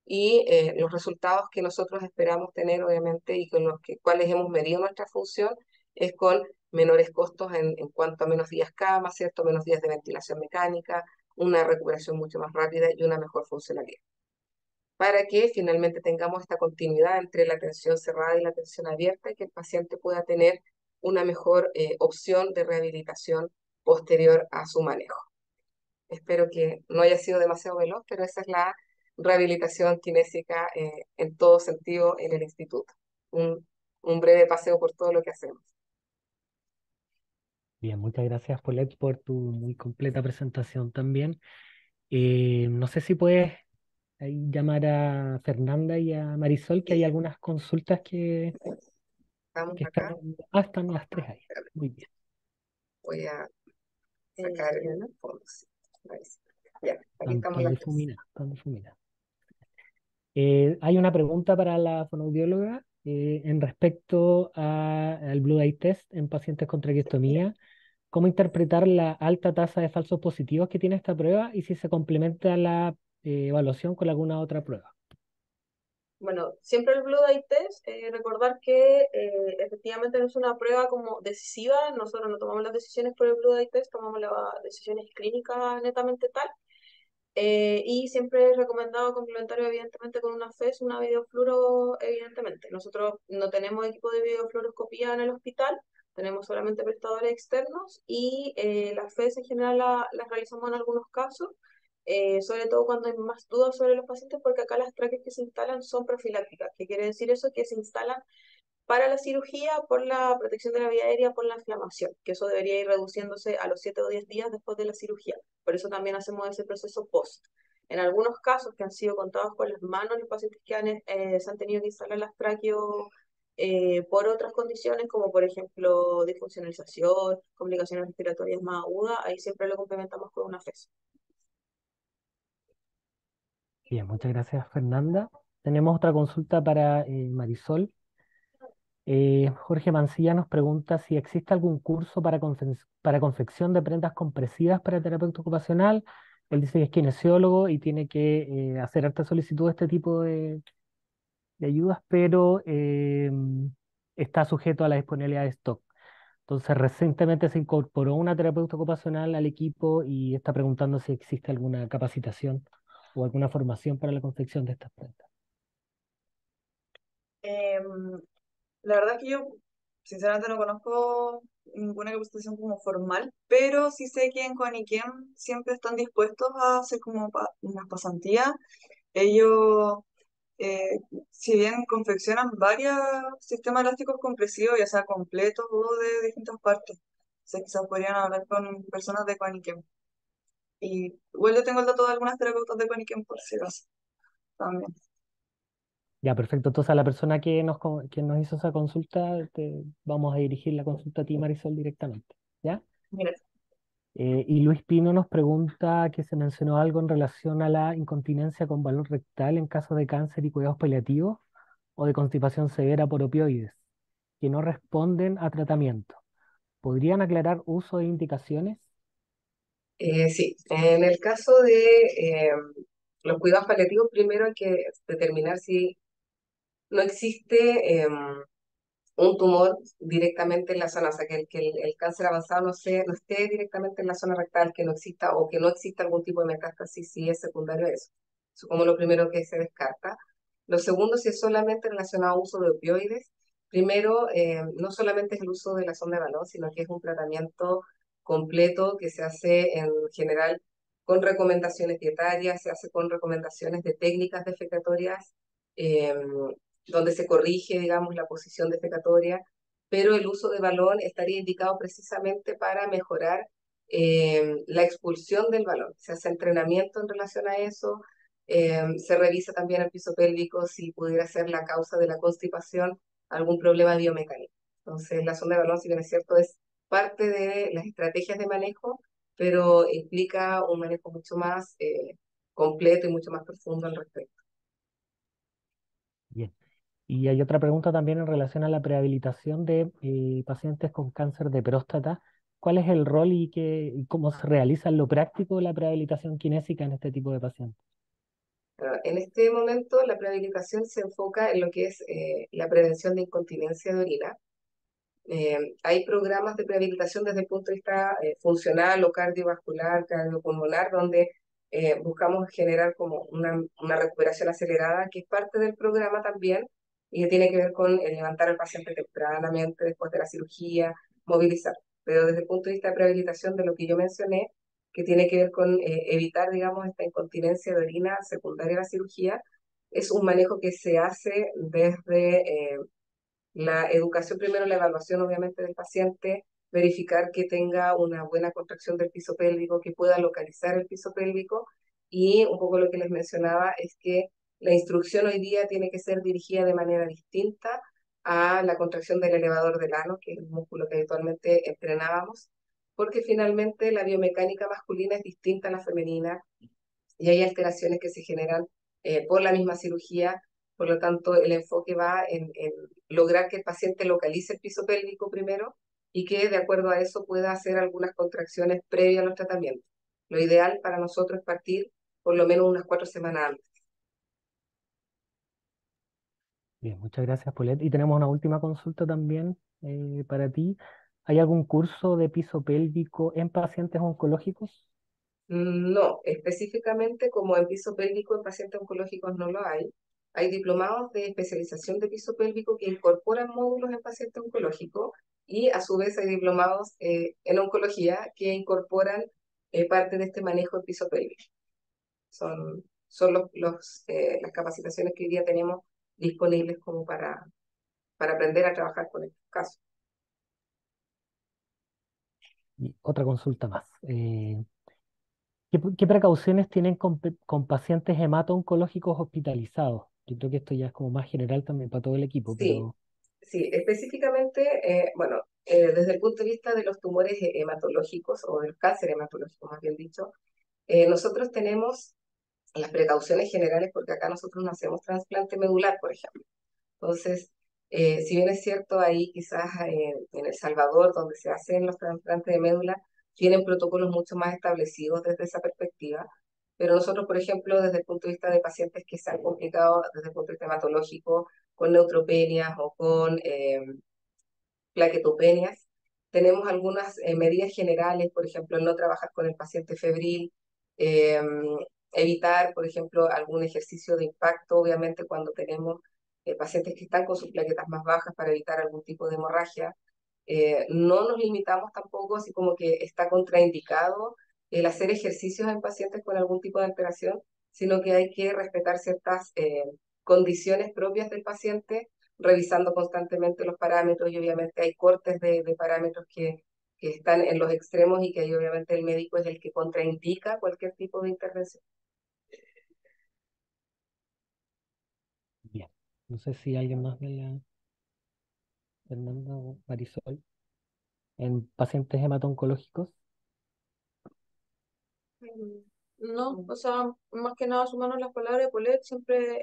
Y los resultados que nosotros esperamos tener, obviamente, y con los cuales hemos medido nuestra función, es con menores costos en cuanto a menos días cama, ¿cierto? Menos días de ventilación mecánica, una recuperación mucho más rápida y una mejor funcionalidad. Para que finalmente tengamos esta continuidad entre la atención cerrada y la atención abierta y que el paciente pueda tener una mejor opción de rehabilitación posterior a su manejo. Espero que no haya sido demasiado veloz, pero esa es la rehabilitación kinésica en todo sentido en el instituto. Un breve paseo por todo lo que hacemos.
Bien, muchas gracias, Paulette, por tu muy completa presentación también. No sé si puedes ahí llamar a Fernanda y a Marisol, que hay
Y
algunas consultas
estamos
que están,
acá.
están las tres ahí. Muy bien.
Voy a sacar el fondo. Sí. Ahí sí. Ya, aquí
Están,
estamos
están
las tres.
difuminadas, están difuminadas. Hay una pregunta para la fonoaudióloga en respecto al Blue Eye Test en pacientes con traqueostomía. ¿Cómo interpretar la alta tasa de falsos positivos que tiene esta prueba y si se complementa la evaluación con alguna otra prueba?
Bueno, siempre el Blue Eye Test, recordar que efectivamente no es una prueba como decisiva, nosotros no tomamos las decisiones por el Blue Eye Test, tomamos las decisiones clínicas netamente tal, y siempre es recomendado complementario evidentemente con una FES, una videofluoro evidentemente. Nosotros no tenemos equipo de videofluoroscopía en el hospital, tenemos solamente prestadores externos y las FES en general las realizamos en algunos casos sobre todo cuando hay más dudas sobre los pacientes, porque acá las tráqueas que se instalan son profilácticas. ¿Qué quiere decir eso? Que se instalan para la cirugía por la protección de la vía aérea, por la inflamación, que eso debería ir reduciéndose a los 7 o 10 días después de la cirugía. Por eso también hacemos ese proceso post. En algunos casos que han sido contados con las manos, los pacientes que se han tenido que instalar las tráqueos por otras condiciones, como por ejemplo disfuncionalización, complicaciones respiratorias más agudas, ahí siempre lo complementamos con una FES.
Bien, muchas gracias, Fernanda. Tenemos otra consulta para Marisol. Jorge Mancilla nos pregunta si existe algún curso para confección de prendas compresivas para terapeuta ocupacional. Él dice que es kinesiólogo y tiene que hacer harta solicitud de este tipo de ayudas, pero está sujeto a la disponibilidad de stock. Entonces, recientemente se incorporó una terapeuta ocupacional al equipo y está preguntando si existe alguna capacitación o alguna formación para la confección de estas prendas.
Em, la verdad es que yo sinceramente no conozco ninguna capacitación como formal, pero sí sé que en Coaniquem siempre están dispuestos a hacer como unas pasantías. Ellos, eh, si bien confeccionan varios sistemas elásticos compresivos, ya sea completos o de distintas partes, o sea, quizás podrían hablar con personas de Coaniquem. Y igual yo tengo el dato de algunas terapeutas de Coniquem por si acaso, también.
Ya, perfecto. Entonces a la persona que nos hizo esa consulta, vamos a dirigir la consulta a ti, Marisol, directamente. ¿Ya?
Mira,
Y Luis Pino nos pregunta que se mencionó algo en relación a la incontinencia con valor rectal en caso de cáncer y cuidados paliativos o de constipación severa por opioides, que no responden a tratamiento. ¿Podrían aclarar uso e indicaciones?
Sí, en el caso de los cuidados paliativos, primero hay que determinar si no existe un tumor directamente en la zona, o sea, que el cáncer avanzado no esté directamente en la zona rectal, que no exista o que no exista algún tipo de metástasis si es secundario a eso. Eso como lo primero que se descarta. Lo segundo, si es solamente relacionado a uso de opioides, primero, no solamente es el uso de la sonda de balón, sino que es un tratamiento completo que se hace en general con recomendaciones dietarias, se hace con recomendaciones de técnicas defecatorias, eh, donde se corrige, digamos, la posición defecatoria, pero el uso de balón estaría indicado precisamente para mejorar la expulsión del balón. Se hace entrenamiento en relación a eso, se revisa también el piso pélvico si pudiera ser la causa de la constipación, algún problema biomecánico. Entonces, la sonda de balón, si bien es cierto, es parte de las estrategias de manejo, pero implica un manejo mucho más completo y mucho más profundo al respecto.
Bien. Y hay otra pregunta también en relación a la prehabilitación de pacientes con cáncer de próstata. ¿Cuál es el rol y cómo se realiza en lo práctico la prehabilitación kinésica en este tipo de pacientes?
En este momento, la prehabilitación se enfoca en lo que es la prevención de incontinencia de orina. Hay programas de prehabilitación desde el punto de vista funcional o cardiovascular, cardiopulmonar, donde buscamos generar como una recuperación acelerada, que es parte del programa también, y que tiene que ver con levantar al paciente tempranamente después de la cirugía, movilizar. Pero desde el punto de vista de prehabilitación, de lo que yo mencioné, que tiene que ver con evitar, digamos, esta incontinencia de orina secundaria a la cirugía, es un manejo que se hace desde la educación, primero la evaluación obviamente del paciente, verificar que tenga una buena contracción del piso pélvico, que pueda localizar el piso pélvico, y un poco lo que les mencionaba es que la instrucción hoy día tiene que ser dirigida de manera distinta a la contracción del elevador del ano, que es el músculo que habitualmente entrenábamos, porque finalmente la biomecánica masculina es distinta a la femenina y hay alteraciones que se generan por la misma cirugía. Por lo tanto, el enfoque va en lograr que el paciente localice el piso pélvico primero y que de acuerdo a eso pueda hacer algunas contracciones previas a los tratamientos. Lo ideal para nosotros es partir por lo menos unas 4 semanas antes.
Bien, muchas gracias, Paulette. Y tenemos una última consulta también para ti. ¿Hay algún curso de piso pélvico en pacientes oncológicos?
No, específicamente como en piso pélvico en pacientes oncológicos no lo hay. Hay diplomados de especialización de piso pélvico que incorporan módulos en pacientes oncológicos y a su vez hay diplomados en oncología que incorporan parte de este manejo en piso pélvico. Son las capacitaciones que hoy día tenemos disponibles como para aprender a trabajar con estos casos.
Y otra consulta más. ¿Qué precauciones tienen con pacientes hemato-oncológicos hospitalizados? Yo creo que esto ya es como más general también para todo el equipo,
Sí,
pero
sí, específicamente, bueno, desde el punto de vista de los tumores hematológicos o del cáncer hematológico, más bien dicho, nosotros tenemos las precauciones generales porque acá nosotros no hacemos trasplante medular, por ejemplo. Entonces, si bien es cierto, ahí quizás en El Salvador, donde se hacen los trasplantes de médula, tienen protocolos mucho más establecidos desde esa perspectiva, pero nosotros, por ejemplo, desde el punto de vista de pacientes que se han complicado desde el punto de vista hematológico, con neutropenias o con plaquetopenias, tenemos algunas medidas generales, por ejemplo, el no trabajar con el paciente febril, eh, evitar, por ejemplo, algún ejercicio de impacto, obviamente cuando tenemos pacientes que están con sus plaquetas más bajas para evitar algún tipo de hemorragia. No nos limitamos tampoco, así como que está contraindicado el hacer ejercicios en pacientes con algún tipo de alteración, sino que hay que respetar ciertas condiciones propias del paciente, revisando constantemente los parámetros y obviamente hay cortes de parámetros que que están en los extremos y que ahí obviamente el médico es el que contraindica cualquier tipo de intervención.
Bien. No sé si alguien más de la Fernanda o Marisol. En pacientes hemato-oncológicos.
No, o sea, más que nada sumarnos las palabras de Paulette, siempre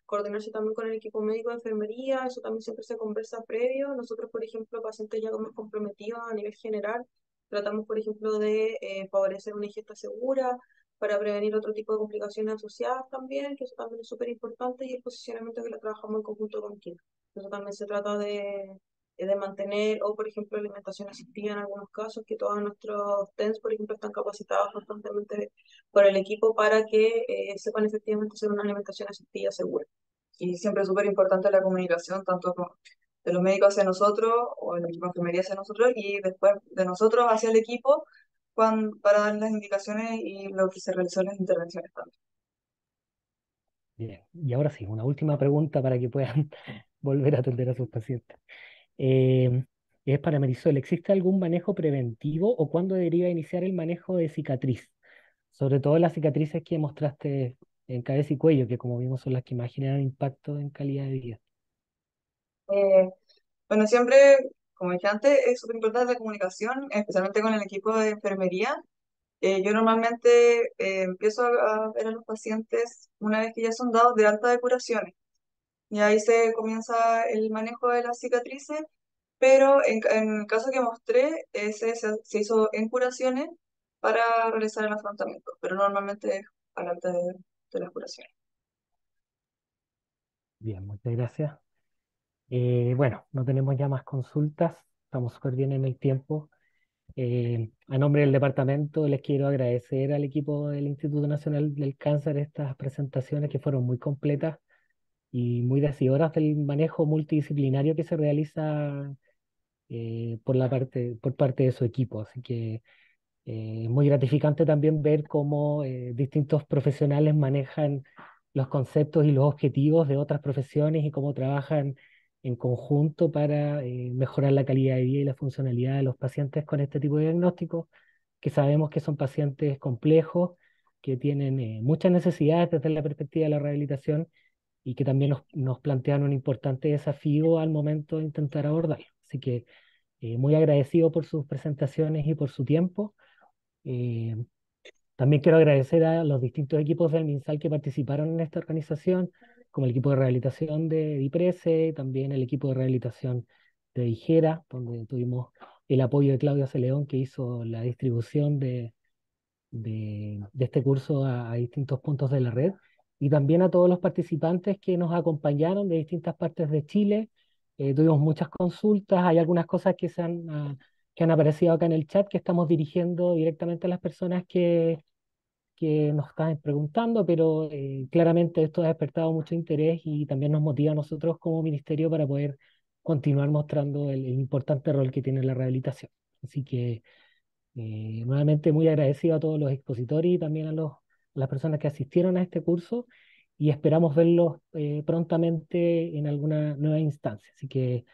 coordinarse también con el equipo médico de enfermería, eso también siempre se conversa previo. Nosotros, por ejemplo, pacientes ya más comprometidos a nivel general, tratamos, por ejemplo, de favorecer una ingesta segura para prevenir otro tipo de complicaciones asociadas también, que eso también es súper importante, y el posicionamiento que lo trabajamos en conjunto con quien. Eso también se trata de mantener, o por ejemplo, alimentación asistida en algunos casos, que todos nuestros TENS, por ejemplo, están capacitados constantemente por el equipo para que sepan efectivamente hacer una alimentación asistida segura.
Y siempre es súper importante la comunicación, tanto de los médicos hacia nosotros, o el equipo de enfermería hacia nosotros, y después de nosotros hacia el equipo, para dar las indicaciones y lo que se realizó en las intervenciones también.
Bien. Y ahora sí, una última pregunta para que puedan volver a atender a sus pacientes. Eh, es para Marisol, ¿existe algún manejo preventivo o cuándo debería iniciar el manejo de cicatriz? Sobre todo las cicatrices que mostraste en cabeza y cuello, que como vimos son las que más generan impacto en calidad de vida.
Eh, bueno, siempre, como dije antes, es súper importante la comunicación, especialmente con el equipo de enfermería. Yo normalmente empiezo a ver a los pacientes una vez que ya son dados de alta de curaciones. Y ahí se comienza el manejo de las cicatrices, pero en el caso que mostré, se hizo en curaciones para realizar el afrontamiento, pero normalmente es al alta de las curaciones.
Bien, muchas gracias. Bueno, no tenemos ya más consultas, estamos súper bien en el tiempo. A nombre del departamento les quiero agradecer al equipo del Instituto Nacional del Cáncer estas presentaciones que fueron muy completas y muy decidoras del manejo multidisciplinario que se realiza por parte de su equipo. Así que es muy gratificante también ver cómo distintos profesionales manejan los conceptos y los objetivos de otras profesiones y cómo trabajan en conjunto para mejorar la calidad de vida y la funcionalidad de los pacientes con este tipo de diagnósticos, que sabemos que son pacientes complejos, que tienen muchas necesidades desde la perspectiva de la rehabilitación y que también nos plantean un importante desafío al momento de intentar abordarlo. Así que muy agradecido por sus presentaciones y por su tiempo. Eh, También quiero agradecer a los distintos equipos del MinSal que participaron en esta organización, como el equipo de rehabilitación de DIPRESE, también el equipo de rehabilitación de Dijera, donde tuvimos el apoyo de Claudia Celeón, que hizo la distribución de este curso a distintos puntos de la red, y también a todos los participantes que nos acompañaron de distintas partes de Chile. Tuvimos muchas consultas, hay algunas cosas que han aparecido acá en el chat que estamos dirigiendo directamente a las personas que nos están preguntando, pero claramente esto ha despertado mucho interés y también nos motiva a nosotros como ministerio para poder continuar mostrando el importante rol que tiene la rehabilitación. Así que nuevamente muy agradecido a todos los expositores y también a las personas que asistieron a este curso y esperamos verlos prontamente en alguna nueva instancia. Así que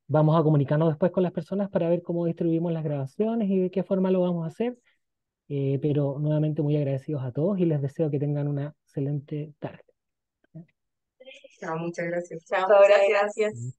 vamos a comunicarnos después con las personas para ver cómo distribuimos las grabaciones y de qué forma lo vamos a hacer. Pero nuevamente muy agradecidos a todos y les deseo que tengan una excelente tarde.
Chao, muchas gracias.
Chao,
Muchas
muchas
gracias.
gracias.